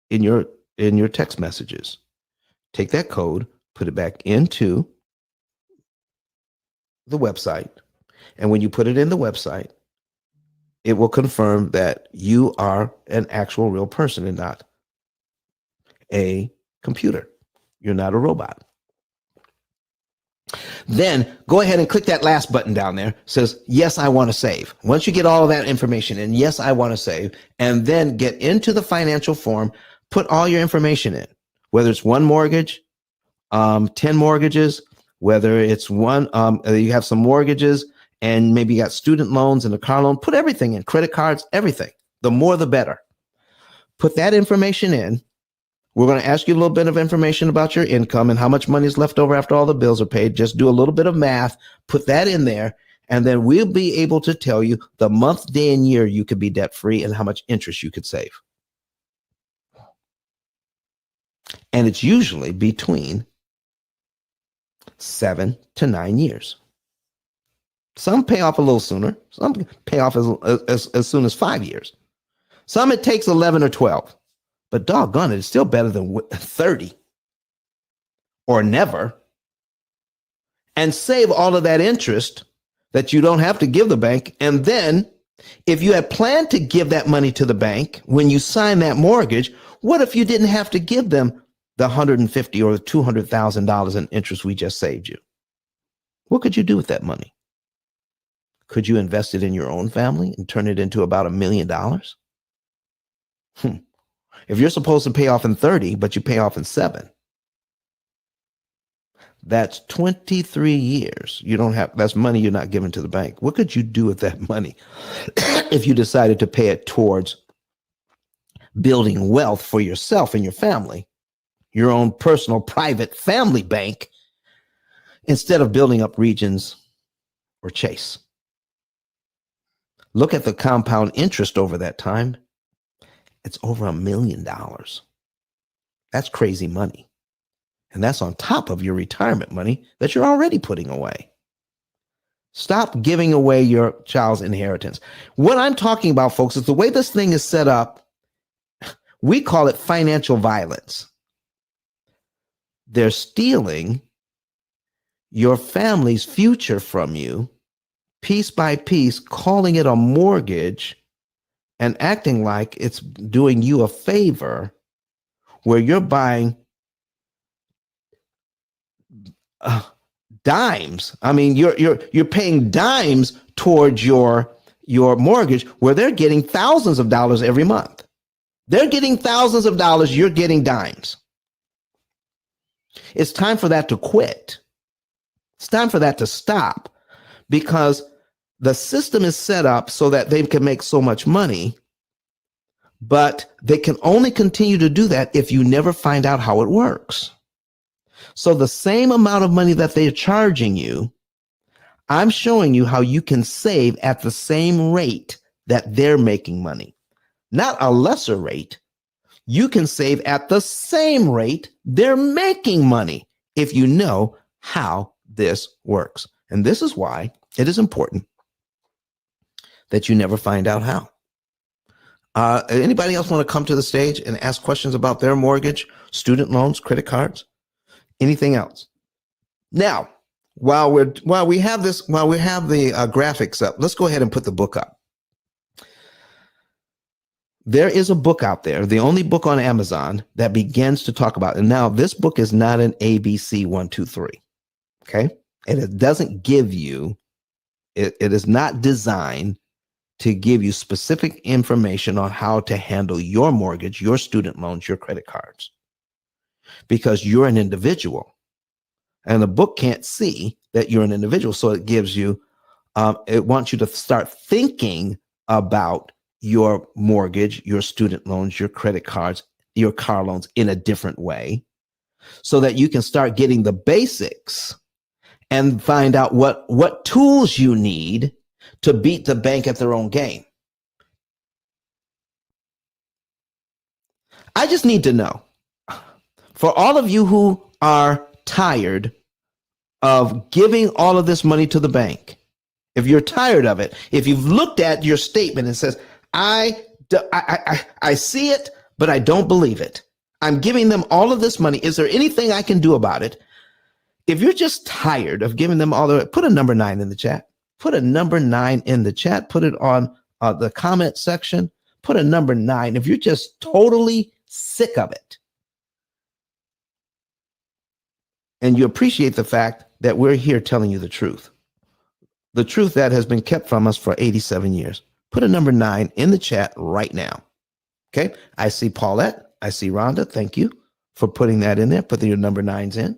in your text messages. Take that code, put it back into the website, and when you put it in the website, it will confirm that you are an actual real person and not a computer. You're not a robot. Then go ahead and click that last button down there. It says, yes, I want to save. Once you get all of that information in, yes, I want to save, and then get into the financial form, put all your information in, whether it's one mortgage, 10 mortgages, whether it's one, you have some mortgages and maybe you got student loans and a car loan, put everything in, credit cards, everything. The more, the better. Put that information in. We're going to ask you a little bit of information about your income and how much money is left over after all the bills are paid. Just do a little bit of math, put that in there, and then we'll be able to tell you the month, day, and year you could be debt free and how much interest you could save. And it's usually between 7 to 9 years. Some pay off a little sooner. Some pay off as soon as 5 years. Some it takes 11 or 12. But doggone it, it's still better than 30 or never. And save all of that interest that you don't have to give the bank. And then if you had planned to give that money to the bank when you sign that mortgage, what if you didn't have to give them the $150,000 or the $200,000 in interest we just saved you? What could you do with that money? Could you invest it in your own family and turn it into about $1 million? If you're supposed to pay off in 30, but you pay off in 7, that's 23 years. That's money you're not giving to the bank. What could you do with that money if you decided to pay it towards building wealth for yourself and your family, your own personal private family bank, instead of building up Regions or Chase? Look at the compound interest over that time. It's over $1 million. That's crazy money. And that's on top of your retirement money that you're already putting away. Stop giving away your child's inheritance. What I'm talking about, folks, is the way this thing is set up. We call it financial violence. They're stealing your family's future from you piece by piece, calling it a mortgage and acting like it's doing you a favor where you're buying dimes. I mean, you're paying dimes towards your mortgage where they're getting thousands of dollars every month. They're getting thousands of dollars. You're getting dimes. It's time for that to quit. It's time for that to stop, because the system is set up so that they can make so much money, but they can only continue to do that if you never find out how it works. So the same amount of money that they're charging you, I'm showing you how you can save at the same rate that they're making money, not a lesser rate. You can save at the same rate they're making money if you know how this works. And this is why it is important that you never find out how. Anybody else want to come to the stage and ask questions about their mortgage, student loans, credit cards, anything else? Now, while we have the graphics up, let's go ahead and put the book up. There is a book out there, the only book on Amazon that begins to talk about it. And now this book is not an ABC 1, 2, 3. Okay. And it doesn't give you, it is not designed to give you specific information on how to handle your mortgage, your student loans, your credit cards, because you're an individual and the book can't see that you're an individual. So it gives you, it wants you to start thinking about your mortgage, your student loans, your credit cards, your car loans in a different way so that you can start getting the basics and find out what tools you need to beat the bank at their own game. I just need to know, for all of you who are tired of giving all of this money to the bank, if you're tired of it, if you've looked at your statement and says, I see it, but I don't believe it. I'm giving them all of this money. Is there anything I can do about it? If you're just tired of giving them all the, put a number 9 in the chat. Put a number 9 in the chat. Put it on the comment section. Put a number 9 if you're just totally sick of it. And you appreciate the fact that we're here telling you the truth that has been kept from us for 87 years. Put a number 9 in the chat right now. Okay. I see Paulette. I see Rhonda. Thank you for putting that in there. Put your number 9s in.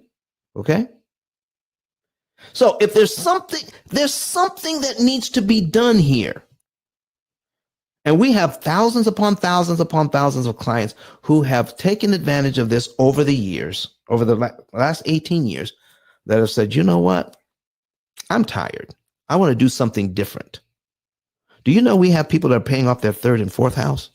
Okay. So if there's something that needs to be done here. And we have thousands upon thousands upon thousands of clients who have taken advantage of this over the years, over the last 18 years, that have said, you know what? I'm tired. I want to do something different. Do you know we have people that are paying off their 3rd and 4th house?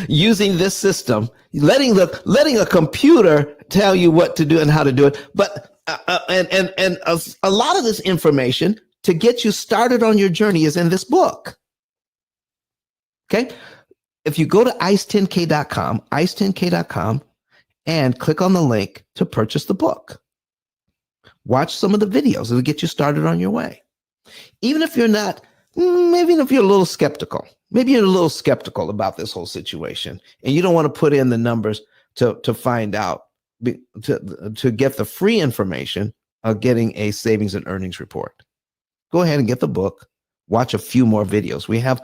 Using this system, letting a computer tell you what to do and how to do it. But a lot of this information to get you started on your journey is in this book. Okay. If you go to ice10k.com, and click on the link to purchase the book, watch some of the videos. It'll get you started on your way. Even if you're not, maybe if you're a little skeptical, about this whole situation and you don't want to put in the numbers to find out, to get the free information of getting a savings and earnings report. Go ahead and get the book. Watch a few more videos. We have,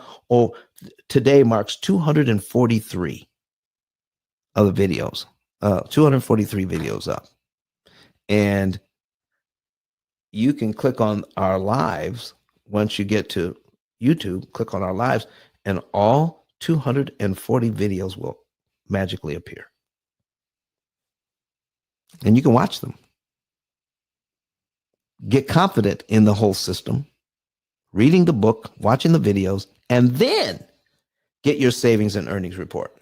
today marks 243 of the videos, 243 videos up. And you can click on our lives. Once you get to YouTube, click on our lives and all 240 videos will magically appear. And you can watch them. Get confident in the whole system, reading the book, watching the videos, and then get your savings and earnings report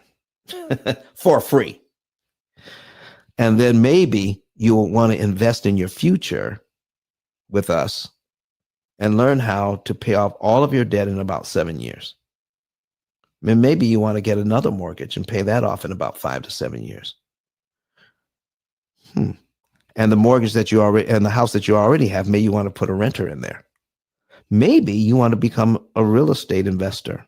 for free. And then maybe you will want to invest in your future with us and learn how to pay off all of your debt in about 7 years. And maybe you want to get another mortgage and pay that off in about 5 to 7 years. And the mortgage that you already, and the house that you already have, maybe you want to put a renter in there. Maybe you want to become a real estate investor,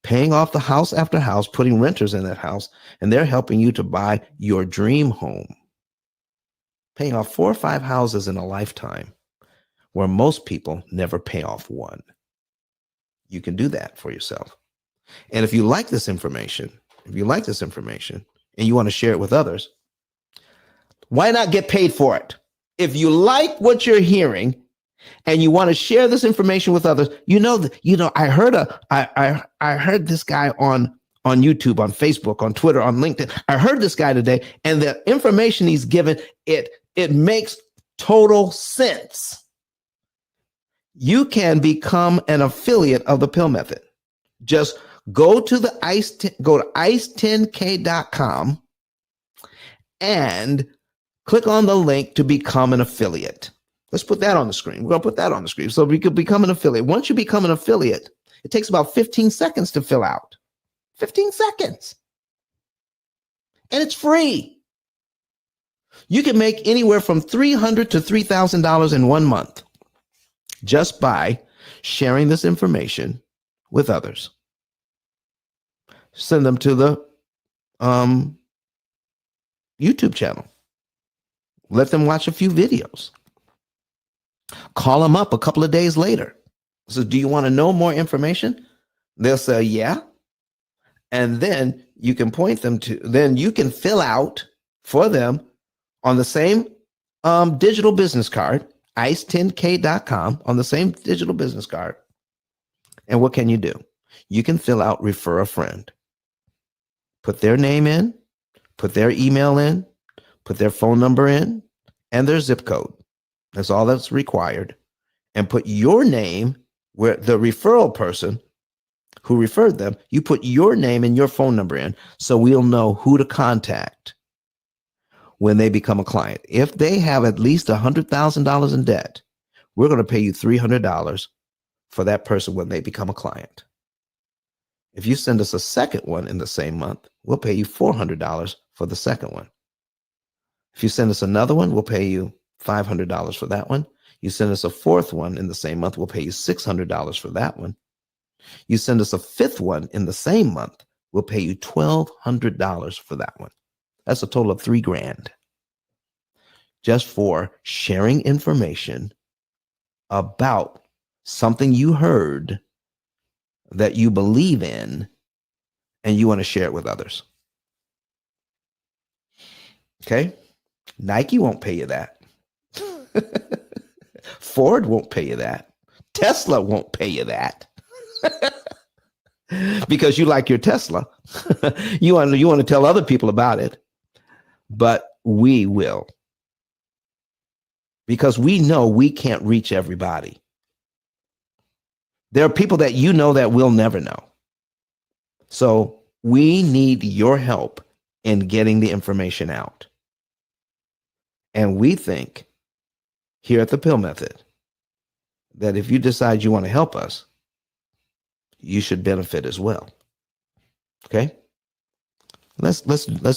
paying off the house after house, putting renters in that house, and they're helping you to buy your dream home, paying off 4 or 5 houses in a lifetime, where most people never pay off one. You can do that for yourself. And if you like this information, and you want to share it with others, why not get paid for it? If you like what you're hearing and you want to share this information with others, I heard this guy on YouTube, on Facebook, on Twitter, on LinkedIn. I heard this guy today, and the information he's given, it makes total sense. You can become an affiliate of the P.I.L.L method. Just go to ice10k.com and click on the link to become an affiliate. Let's put that on the screen. We're going to put that on the screen so we could become an affiliate. Once you become an affiliate, it takes about 15 seconds to fill out. 15 seconds. And it's free. You can make anywhere from $300 to $3,000 in 1 month just by sharing this information with others. Send them to the YouTube channel. Let them watch a few videos. Call them up a couple of days later. So, do you want to know more information? They'll say, yeah. And then you can then you can fill out for them on the same digital business card ice10k.com on the same digital business card. And what can you do? You can fill out refer a friend. Put their name in, put their email in, put their phone number in, and their zip code. That's all that's required. And put your name where the referral person who referred them, you put your name and your phone number in so we'll know who to contact when they become a client. If they have at least $100,000 in debt, we're going to pay you $300 for that person when they become a client. If you send us a second one in the same month, we'll pay you $400 for the second one. If you send us another one, we'll pay you $500 for that one. You send us a fourth one in the same month, we'll pay you $600 for that one. You send us a fifth one in the same month, we'll pay you $1,200 for that one. That's a total of $3,000 just for sharing information about something you heard that you believe in and you want to share it with others. Okay? Nike won't pay you that. Ford won't pay you that. Tesla won't pay you that. Because you like your Tesla. you want to tell other people about it. But we will. Because we know we can't reach everybody. There are people that you know that we'll never know. So we need your help in getting the information out. And we think here at the P.I.L.L Method that if you decide you want to help us, you should benefit as well. Okay? Let's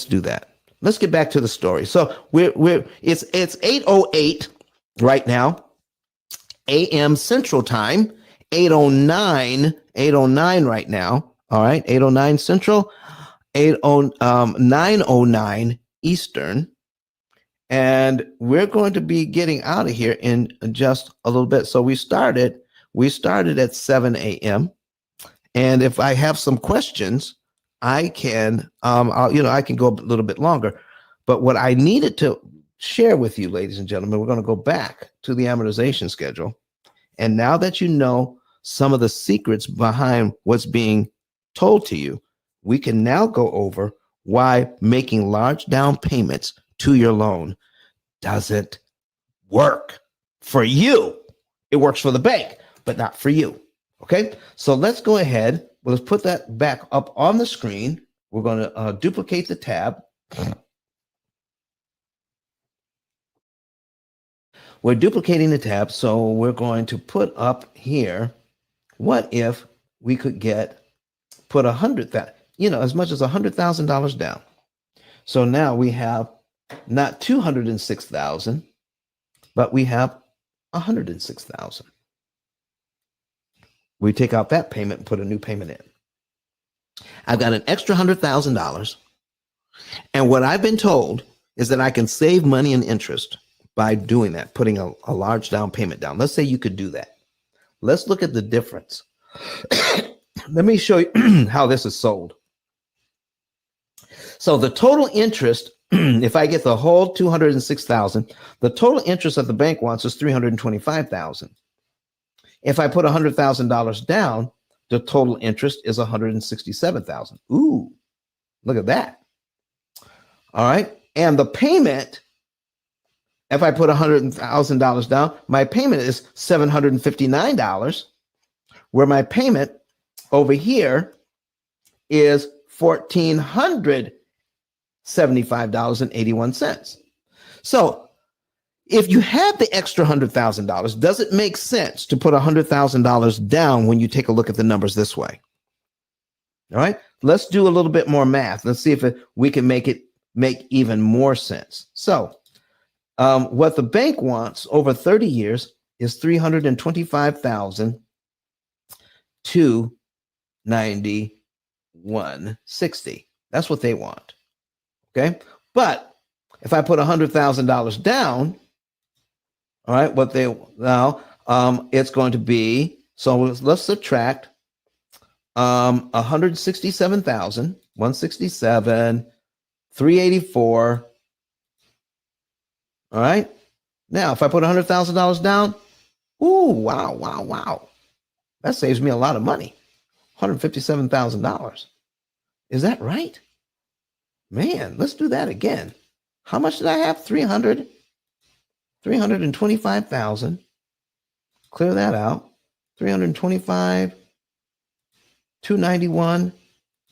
do that. Let's get back to the story. So it's 8:08 right now, a.m. Central Time, 8:09 right now. All right, 8:09 Central, 9:09 Eastern. And we're going to be getting out of here in just a little bit. So we started at 7 a.m. And if I have some questions, I can I can go a little bit longer. But what I needed to share with you, ladies and gentlemen, we're going to go back to the amortization schedule. And now that you know some of the secrets behind what's being told to you, we can now go over why making large down payments to your loan doesn't work for you. It works for the bank, but not for you. Okay, so let's go ahead. Let's put that back up on the screen. We're going to duplicate the tab. We're duplicating the tab, so we're going to put up here, what if we could put as much as $100,000 down. So now we have not 206,000, but we have 106,000. We take out that payment and put a new payment in. I've got an extra $100,000. And what I've been told is that I can save money and interest by doing that, putting a large down payment down. Let's say you could do that. Let's look at the difference. Let me show you how this is sold. So the total interest, if I get the whole 206,000, the total interest that the bank wants is 325,000. If I put $100,000 down, the total interest is 167,000. Ooh, look at that. All right. And the payment, if I put $100,000 down, my payment is $759, where my payment over here is $1,475.81. So if you had the extra $100,000, does it make sense to put $100,000 down when you take a look at the numbers this way? All right, let's do a little bit more math. Let's see if we can make even more sense. So what the bank wants over 30 years is $325,291.60. That's what they want. Okay, but if I put $100,000 down, all right, it's going to be, so let's subtract 167,000, 167, 384. All right. Now, if I put $100,000 down, ooh, wow. That saves me a lot of money. $157,000. Is that right? Man, let's do that again. How much did I have? 325,000. Clear that out. 325, 291.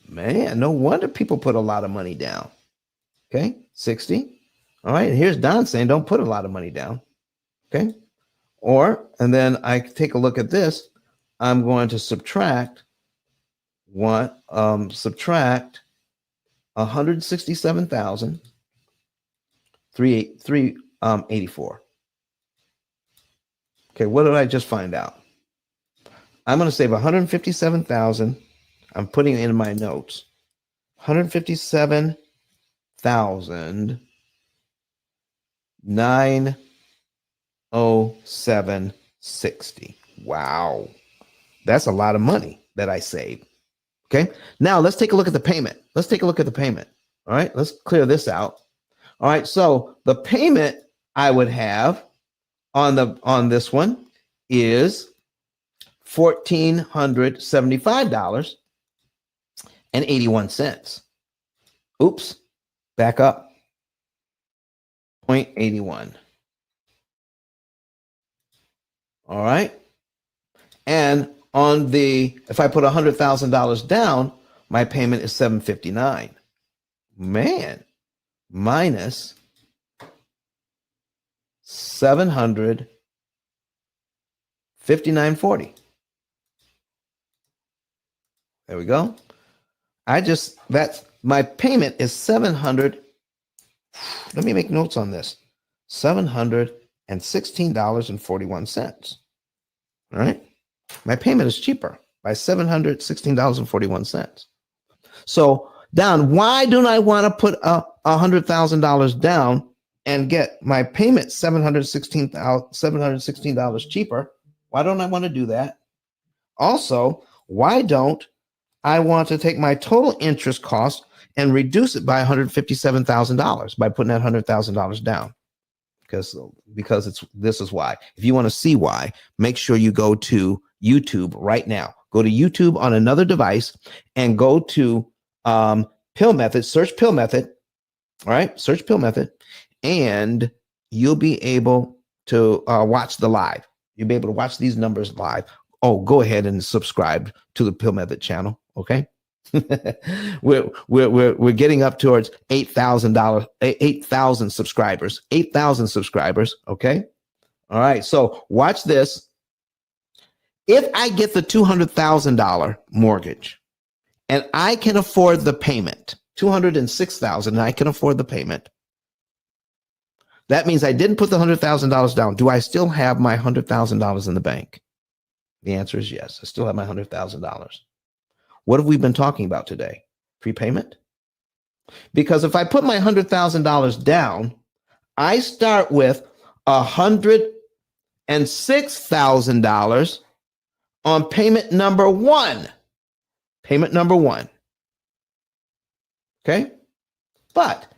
Man, no wonder people put a lot of money down. Okay, 60. All right, and here's Don saying don't put a lot of money down. Okay, and then I take a look at this. I'm going to subtract 167,384. Okay, what did I just find out? I'm going to save 157,000. I'm putting it in my notes. 157,907.60. Wow. That's a lot of money that I saved. Okay. Now let's take a look at the payment. All right. Let's clear this out. All right. So the payment I would have on this one is $1,475.81. Oops. Back up. 0.81. All right. And if I put $100,000 down, my payment is $759. Man, minus $759.40. There we go. That's my payment is 700. Let me make notes on this. $716.41. All right. My payment is cheaper by $716.41. So, Don, why don't I want to put $100,000 down and get my payment $716 cheaper? Why don't I want to do that? Also, why don't I want to take my total interest cost and reduce it by $157,000 by putting that $100,000 down? Because this is why. If you want to see why, make sure you go to YouTube right now. Go to YouTube on another device and go to P.I.L.L method, search P.I.L.L method. All right, search P.I.L.L method, and you'll be able to watch the live. You'll be able to watch these numbers live. Oh, go ahead and subscribe to the P.I.L.L method channel. Okay. we're getting up towards $8,000 subscribers. 8,000 subscribers. Okay. All right. So watch this. If I get the $200,000 mortgage and I can afford the payment, $206,000, and I can afford the payment, that means I didn't put the $100,000 down. Do I still have my $100,000 in the bank? The answer is yes. I still have my $100,000. What have we been talking about today? Prepayment? Because if I put my $100,000 down, I start with $106,000 on payment number one. Payment number one. Okay? But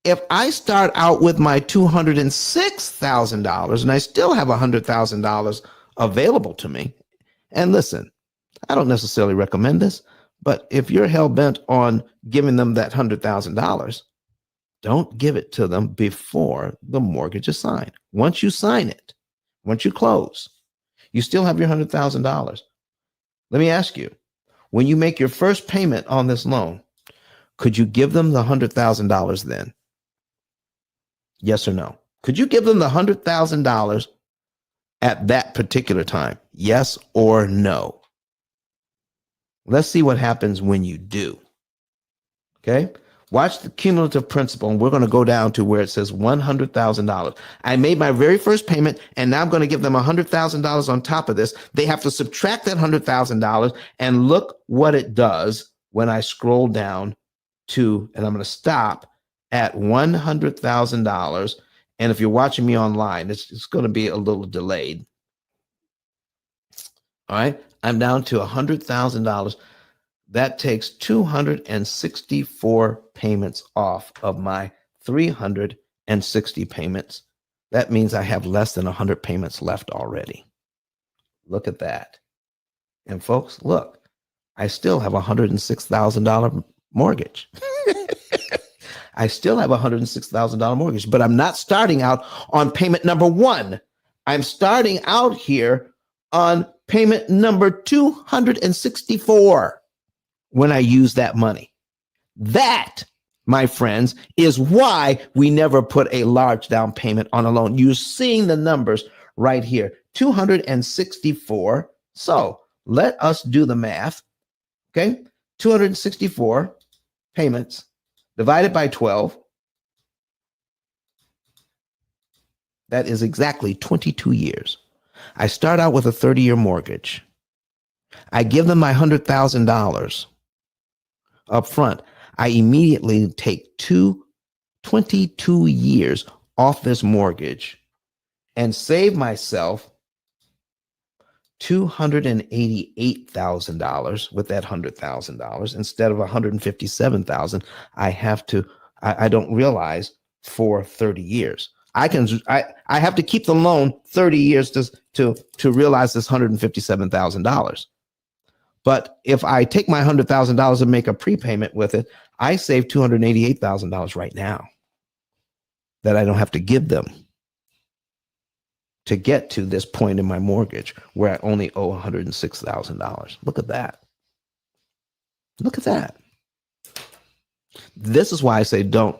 if I start out with my $206,000 and I still have $100,000 available to me, and listen, I don't necessarily recommend this, but if you're hell-bent on giving them that $100,000, don't give it to them before the mortgage is signed. Once you sign it, once you close, you still have your $100,000. Let me ask you, when you make your first payment on this loan, could you give them the $100,000 then? Yes or no? Could you give them the $100,000 at that particular time? Yes or no? Let's see what happens when you do. Okay. Watch the cumulative principal, and we're going to go down to where it says $100,000. I made my very first payment, and now I'm going to give them $100,000 on top of this. They have to subtract that $100,000, and look what it does when I scroll down to, and I'm going to stop at $100,000. And if you're watching me online, it's going to be a little delayed. All right. I'm down to $100,000. That takes 264 payments off of my 360 payments That means I have less than 100 payments left already. Look at that. And folks, look, I still have a $106,000 mortgage. I still have a $106,000 mortgage, but I'm not starting out on payment number 1. I'm starting out here on payment number 264 when I use that money. That, my friends, is why we never put a large down payment on a loan. You're seeing the numbers right here, 264. So let us do the math. Okay, 264 payments divided by 12. That is exactly 22 years. I start out with a 30-year mortgage. I give them my $100,000 up front. I immediately take 22 years off this mortgage and save myself $288,000 with that $100,000 instead of $157,000. I don't realize for 30 years. I have to keep the loan 30 years to realize this $157,000. But if I take my $100,000 and make a prepayment with it, I save $288,000 right now that I don't have to give them to get to this point in my mortgage where I only owe $106,000. Look at that. Look at that. This is why I say don't.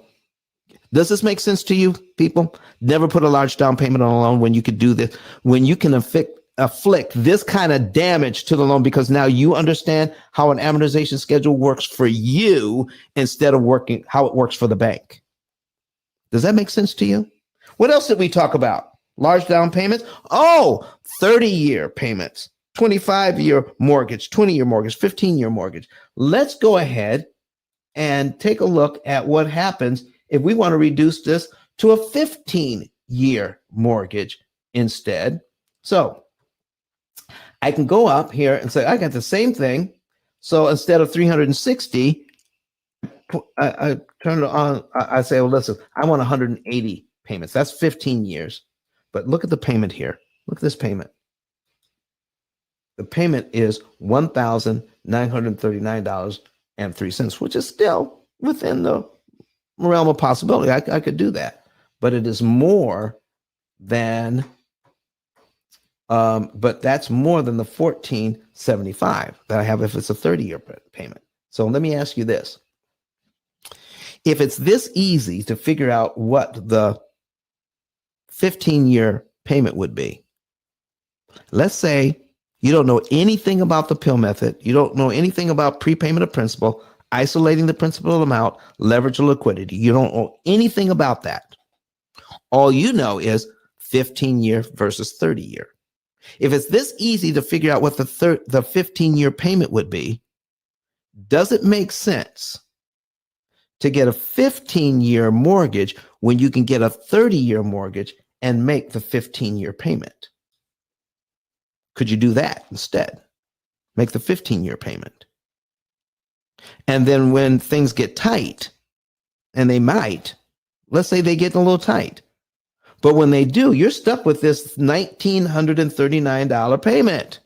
Does this make sense to you, people? Never put a large down payment on a loan when you could do this, when you can afflict this kind of damage to the loan, because now you understand how an amortization schedule works for you instead of working how it works for the bank. Does that make sense to you? What else did we talk about? Large down payments? Oh, 30-year payments, 25-year mortgage, 20-year mortgage, 15-year mortgage. Let's go ahead and take a look at what happens if we want to reduce this to a 15-year mortgage instead. So I can go up here and say, I got the same thing. So instead of 360, I turn it on. I say, well, listen, I want 180 payments. That's 15 years. But look at the payment here. Look at this payment. The payment is $1,939.03, which is still within the realm of possibility. I could do that, but it is more than, but that's more than the $1,475 that I have if it's a 30-year payment. So let me ask you this. If it's this easy to figure out what the 15-year payment would be, let's say you don't know anything about the P.I.L.L method. You don't know anything about prepayment of principal, isolating the principal amount, leverage or liquidity. You don't know anything about that. All you know is 15-year versus 30-year. If it's this easy to figure out what the 15-year payment would be, does it make sense to get a 15-year mortgage when you can get a 30-year mortgage and make the 15-year payment? Could you do that instead? Make the 15-year payment. And then when things get tight, and they might, let's say they get a little tight, but when they do, you're stuck with this $1,939 payment.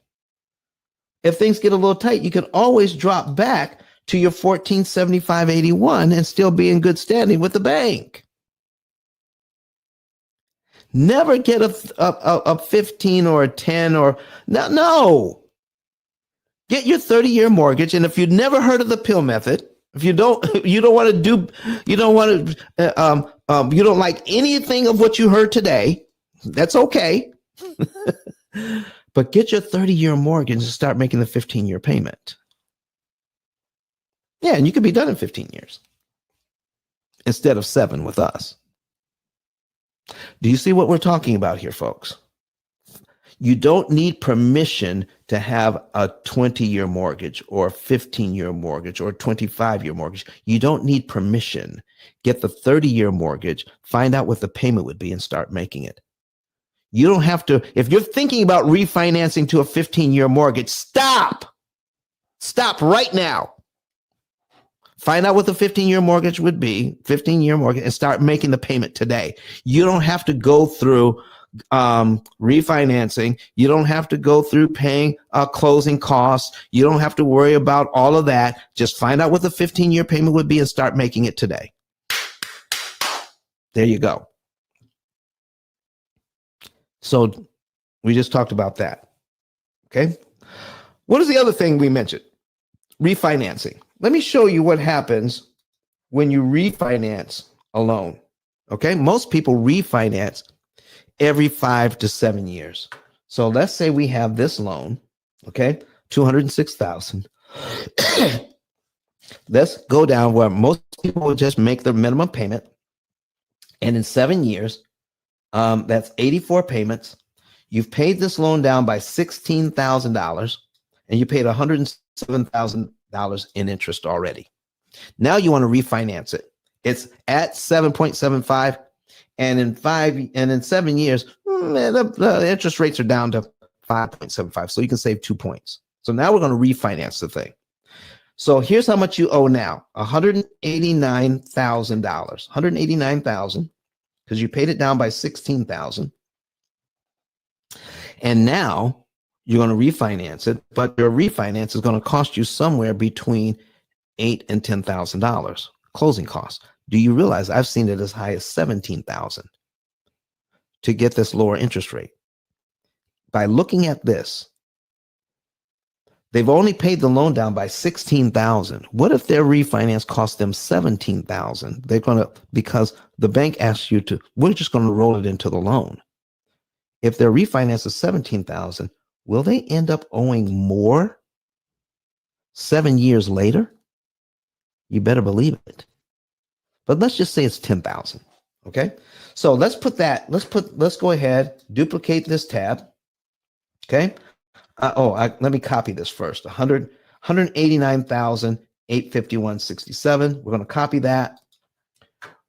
If things get a little tight, you can always drop back to your $1,475.81 and still be in good standing with the bank. Never get a 15 or a 10 or no. Get your 30-year mortgage, and if you've never heard of the P.I.L.L method, if you don't like anything of what you heard today, that's okay. But get your 30-year mortgage and start making the 15-year payment. Yeah, and you could be done in 15 years instead of 7 with us. Do you see what we're talking about here, folks? You don't need permission to have a 20-year mortgage or a 15-year mortgage or a 25-year mortgage. You don't need permission. Get the 30-year mortgage, find out what the payment would be, and start making it. You don't have to, if you're thinking about refinancing to a 15-year mortgage, stop. Stop right now. Find out what the 15-year mortgage would be, 15-year mortgage, and start making the payment today. You don't have to go through refinancing. You don't have to go through paying closing costs. You don't have to worry about all of that. Just find out what the 15-year payment would be and start making it today. There you go. So we just talked about that. Okay. What is the other thing we mentioned? Refinancing. Let me show you what happens when you refinance a loan. Okay. Most people refinance every 5 to 7 years. So let's say we have this loan, okay, $206,000. Let's go down where most people will just make their minimum payment. And in 7 years, that's 84 payments. You've paid this loan down by $16,000 and you paid $107,000 in interest already. Now you want to refinance it. It's at 7.75, and in 7 years, the interest rates are down to 5.75. So you can save 2 points. So now we're going to refinance the thing. So here's how much you owe now: $189,000. $189,000 because you paid it down by $16,000. And now you're going to refinance it, but your refinance is going to cost you somewhere between $8,000 and $10,000 closing costs. Do you realize I've seen it as high as $17,000 to get this lower interest rate? By looking at this, they've only paid the loan down by $16,000. What if their refinance cost them $17,000? They're going to, because the bank asks you to, we're just going to roll it into the loan. If their refinance is $17,000, will they end up owing more 7 years later? You better believe it. But let's just say it's $10,000. Okay. So let's go ahead, duplicate this tab. Okay. Let me copy this first. 189,851.67. We're going to copy that.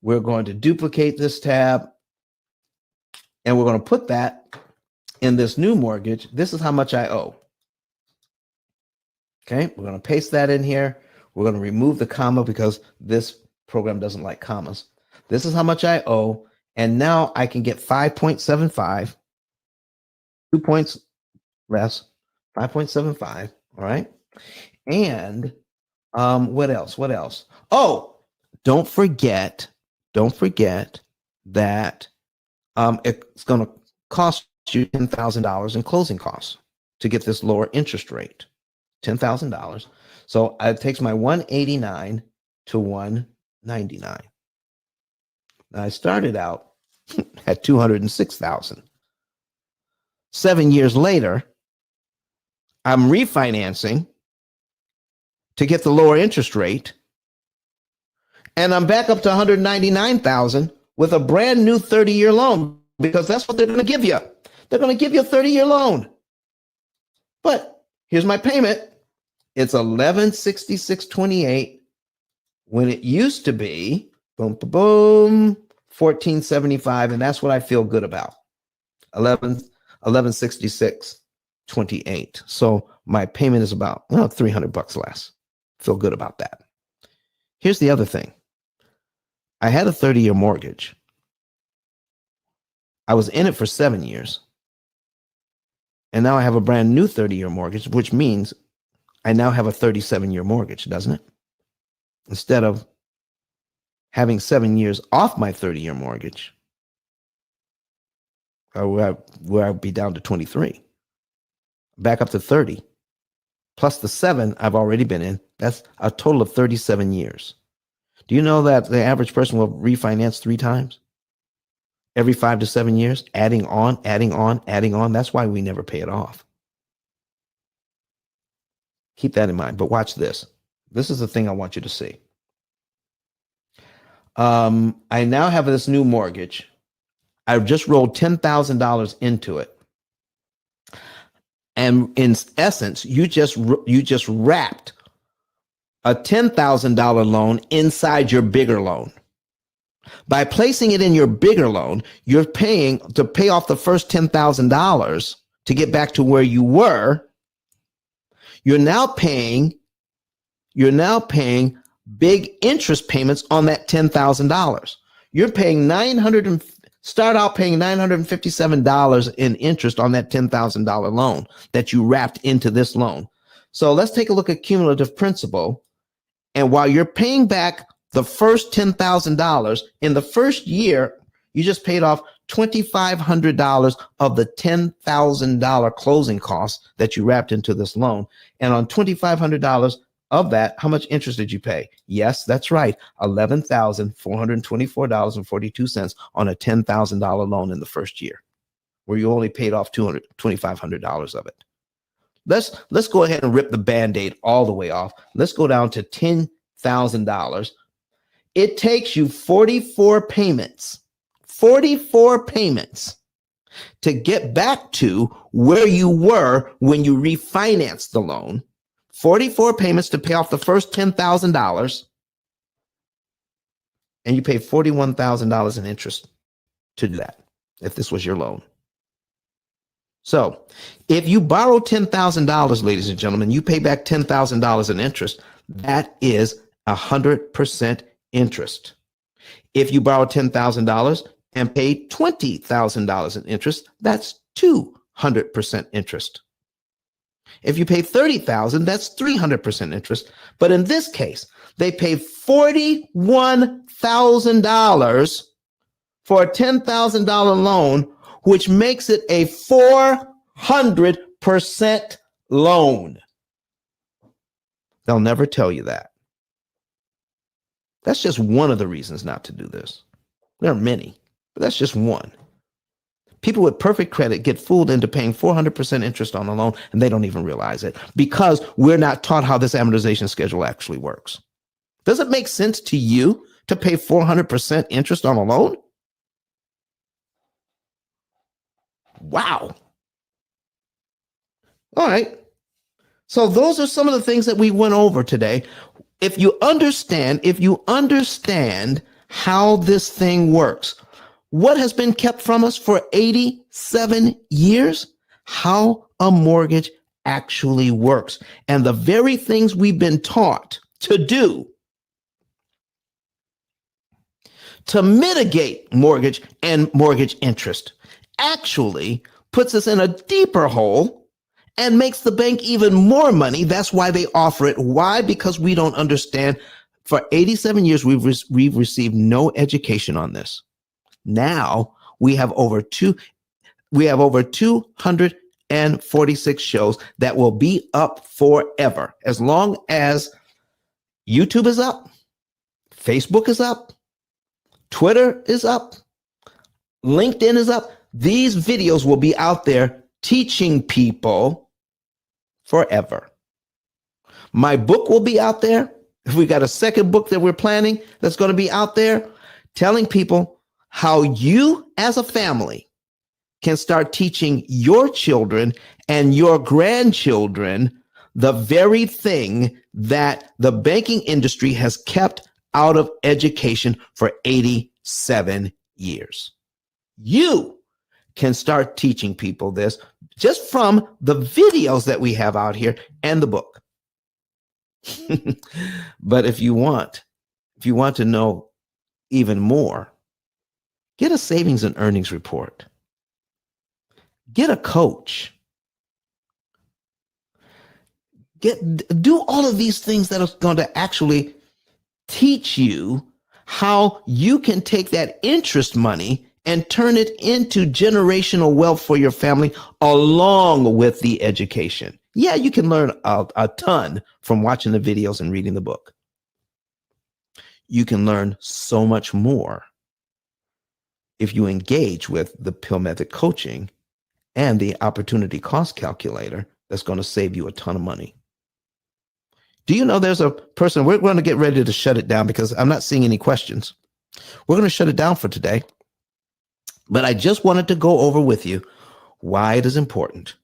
We're going to duplicate this tab, and we're going to put that in this new mortgage. This is how much I owe. Okay. We're going to paste that in here. We're going to remove the comma because this program doesn't like commas. This is how much I owe. And now I can get 5.75, 2 points less, 5.75. All right. And what else? What else? Oh, don't forget that it's going to cost you $10,000 in closing costs to get this lower interest rate. $10,000. So it takes my 189 to 199. Now I started out at 206,000. 7 years later, I'm refinancing to get the lower interest rate, and I'm back up to 199,000 with a brand new 30-year loan, because that's what they're going to give you. They're going to give you a 30-year loan. But here's my payment. It's $1,166.28 when it used to be $1,475, and that's what I feel good about. $1,166.28. So my payment is about $300 less. Feel good about that. Here's the other thing. I had a 30-year mortgage. I was in it for 7 years. And now I have a brand new 30-year mortgage, which means I now have a 37-year mortgage, doesn't it? Instead of having 7 years off my 30-year mortgage, where I'd be down to 23, back up to 30, plus the 7 I've already been in. That's a total of 37 years. Do you know that the average person will refinance 3 times? Every 5 to 7 years, adding on, adding on, adding on. That's why we never pay it off. Keep that in mind. But watch this. This is the thing I want you to see. I now have this new mortgage. I've just rolled $10,000 into it. And in essence, you just wrapped a $10,000 loan inside your bigger loan. By placing it in your bigger loan, you're paying to pay off the first $10,000 to get back to where you were. You're now paying big interest payments on that $10,000. You're paying start out paying $957 in interest on that $10,000 loan that you wrapped into this loan. So let's take a look at cumulative principal. And while you're paying back the first $10,000 in the first year, you just paid off $2,500 of the $10,000 closing costs that you wrapped into this loan. And on $2,500 of that, how much interest did you pay? Yes, that's right. $11,424.42 on a $10,000 loan in the first year, where you only paid off $2,500 of it. Let's go ahead and rip the Band-Aid all the way off. Let's go down to $10,000. It takes you 44 payments to get back to where you were when you refinanced the loan. 44 payments to pay off the first $10,000, and you pay $41,000 in interest to do that if this was your loan. So if you borrow $10,000, ladies and gentlemen, you pay back $10,000 in interest, that is 100% interest. If you borrow $10,000 and pay $20,000 in interest, that's 200% interest. If you pay $30,000, that's 300% interest. But in this case, they pay $41,000 for a $10,000 loan, which makes it a 400% loan. They'll never tell you that. That's just one of the reasons not to do this. There are many, but that's just one. People with perfect credit get fooled into paying 400% interest on a loan, and they don't even realize it because we're not taught how this amortization schedule actually works. Does it make sense to you to pay 400% interest on a loan? Wow. All right. So those are some of the things that we went over today. If you understand how this thing works, what has been kept from us for 87 years? How a mortgage actually works. And the very things we've been taught to do to mitigate mortgage and mortgage interest actually puts us in a deeper hole and makes the bank even more money. That's why they offer it. Why? Because we don't understand. For 87 years, we've received no education on this. Now we have over 246 shows that will be up forever. As long as YouTube is up, Facebook is up, Twitter is up, LinkedIn is up. These videos will be out there teaching people forever. My book will be out there. We got a second book that we're planning that's going to be out there telling people how you as a family can start teaching your children and your grandchildren the very thing that the banking industry has kept out of education for 87 years. You can start teaching people this just from the videos that we have out here and the book. But if you want to know even more, get a savings and earnings report. Get a coach. Do all of these things that are going to actually teach you how you can take that interest money and turn it into generational wealth for your family along with the education. Yeah, you can learn a ton from watching the videos and reading the book. You can learn so much more if you engage with the P.I.L.L method coaching and the opportunity cost calculator that's going to save you a ton of money. Do you know there's a person, we're going to get ready to shut it down because I'm not seeing any questions. We're going to shut it down for today. But I just wanted to go over with you why it is important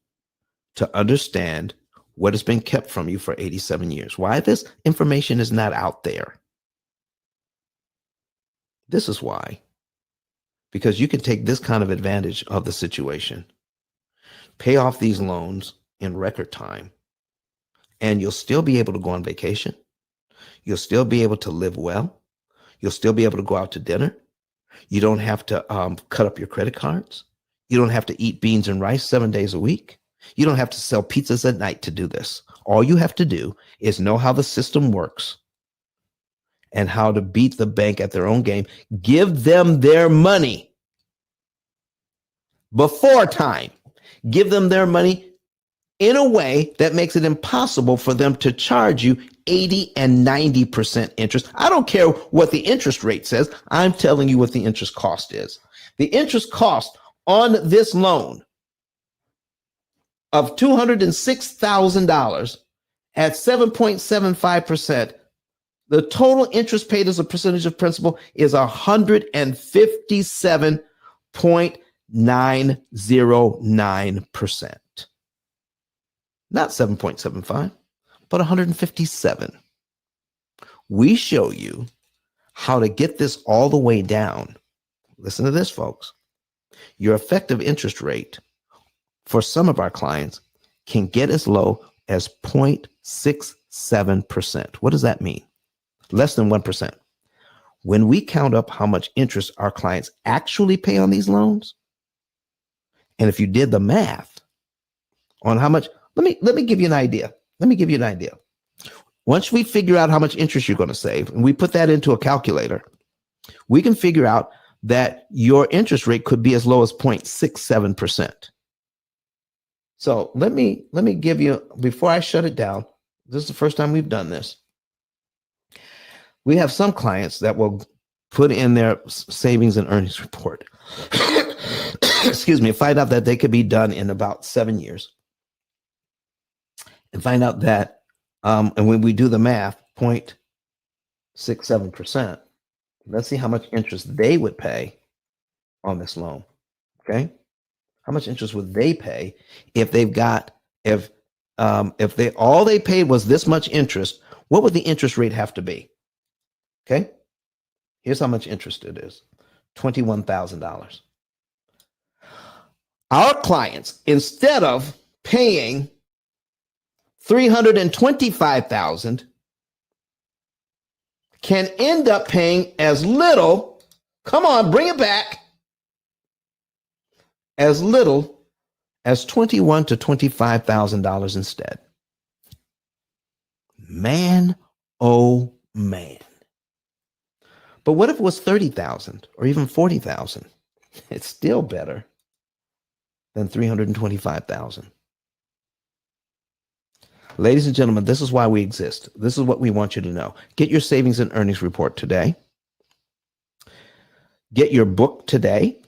to understand what has been kept from you for 87 years, why this information is not out there. This is why. Because you can take this kind of advantage of the situation, pay off these loans in record time, and you'll still be able to go on vacation. You'll still be able to live well. You'll still be able to go out to dinner. You don't have to cut up your credit cards. You don't have to eat beans and rice 7 days a week. You don't have to sell pizzas at night to do this. All you have to do is know how the system works and how to beat the bank at their own game. Give them their money before time. Give them their money in a way that makes it impossible for them to charge you 80 and 90% interest. I don't care what the interest rate says. I'm telling you what the interest cost is. The interest cost on this loan of $206,000 at 7.75%, the total interest paid as a percentage of principal is 157.909%. Not 7.75, but 157. We show you how to get this all the way down. Listen to this, folks. Your effective interest rate for some of our clients can get as low as 0.67%. What does that mean? Less than 1%. When we count up how much interest our clients actually pay on these loans, and if you did the math on how much, let me give you an idea. Once we figure out how much interest you're going to save, and we put that into a calculator, we can figure out that your interest rate could be as low as 0.67%. So let me give you, before I shut it down, this is the first time we've done this. We have some clients that will put in their savings and earnings report, excuse me, find out that they could be done in about 7 years. And find out that, and when we do the math, 0.67%, let's see how much interest they would pay on this loan, okay? How much interest would they pay if they've got, if they, all they paid was this much interest, what would the interest rate have to be? Okay, here's how much interest it is, $21,000. Our clients, instead of paying $325,000, can end up paying as little, come on, bring it back, as little as $21,000 to $25,000 instead. Man, oh man. But what if it was $30,000 or even $40,000? It's still better than $325,000. Ladies and gentlemen, this is why we exist. This is what we want you to know. Get your savings and earnings report today. Get your book today.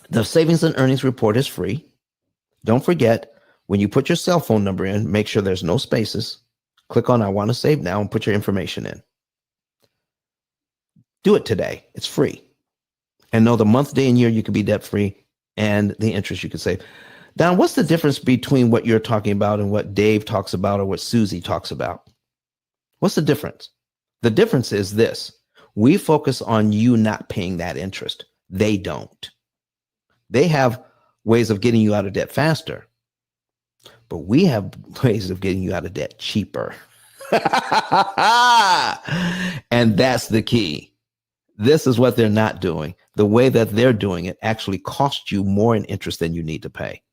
The savings and earnings report is free. Don't forget, when you put your cell phone number in, make sure there's no spaces. Click on I want to save now and put your information in. Do it today. It's free. And know the month, day, and year you can be debt free and the interest you can save. Now, what's the difference between what you're talking about and what Dave talks about or what Susie talks about? What's the difference? The difference is this. We focus on you not paying that interest. They don't. They have ways of getting you out of debt faster, but we have ways of getting you out of debt cheaper. And that's the key. This is what they're not doing. The way that they're doing it actually costs you more in interest than you need to pay.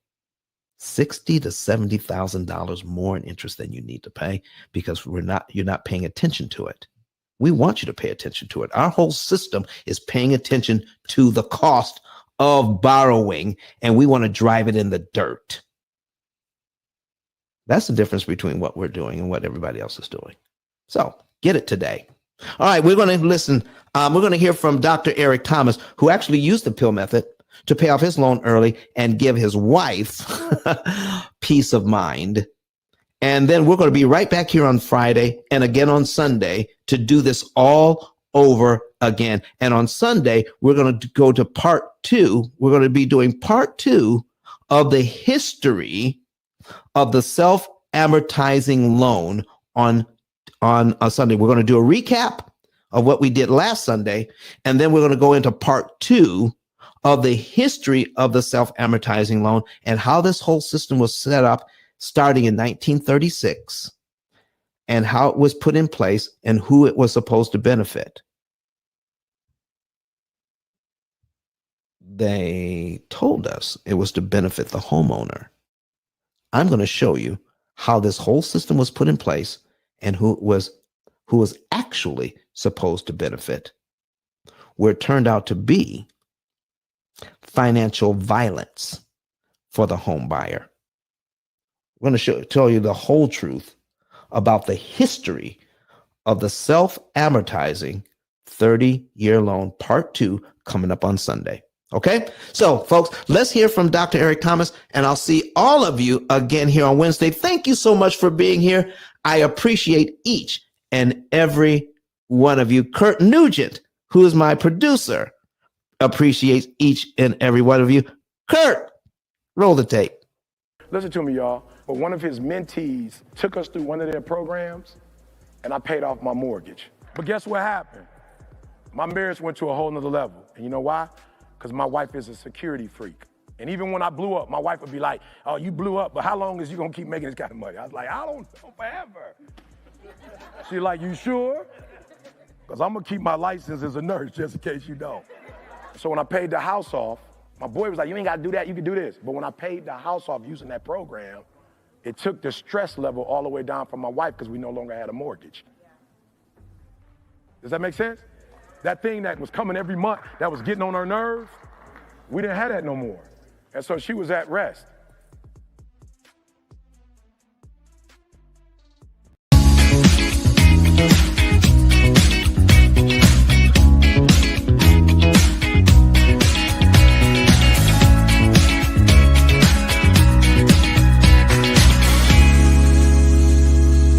$60,000 to $70,000 more in interest than you need to pay because you're not paying attention to it. We want you to pay attention to it. Our whole system is paying attention to the cost of borrowing, and we want to drive it in the dirt. That's the difference between what we're doing and what everybody else is doing. So get it today. All right, we're going to listen. We're going to hear from Dr. Eric Thomas, who actually used the P.I.L.L method to pay off his loan early and give his wife peace of mind. And then we're going to be right back here on Friday and again on Sunday to do this all over again. And on Sunday, we're going to go to part 2. We're going to be doing part 2 of the history of the self-amortizing loan on a Sunday. We're going to do a recap of what we did last Sunday, and then we're going to go into part 2 of the history of the self-amortizing loan and how this whole system was set up starting in 1936 and how it was put in place and who it was supposed to benefit. They told us it was to benefit the homeowner. I'm going to show you how this whole system was put in place and who was actually supposed to benefit, where it turned out to be financial violence for the home buyer. We're going to tell you the whole truth about the history of the self-amortizing 30-year loan, part 2, coming up on Sunday. Okay, so folks, let's hear from Dr. Eric Thomas, and I'll see all of you again here on Wednesday. Thank you so much for being here. I appreciate each and every one of you. Kurt Nugent, who is my producer, appreciates each and every one of you. Kurt, roll the tape. Listen to me, y'all. But one of his mentees took us through one of their programs, and I paid off my mortgage. But guess what happened? My marriage went to a whole nother level. And you know why? Because my wife is a security freak. And even when I blew up, my wife would be like, oh, you blew up, but how long is you gonna keep making this kind of money? I was like, I don't know, forever. She's like, you sure? Because I'm gonna keep my license as a nurse, just in case you don't. So when I paid the house off, my boy was like, you ain't gotta do that, you can do this. But when I paid the house off using that program, it took the stress level all the way down from my wife because we no longer had a mortgage. Does that make sense? That thing that was coming every month, that was getting on her nerves, we didn't have that no more. And so she was at rest.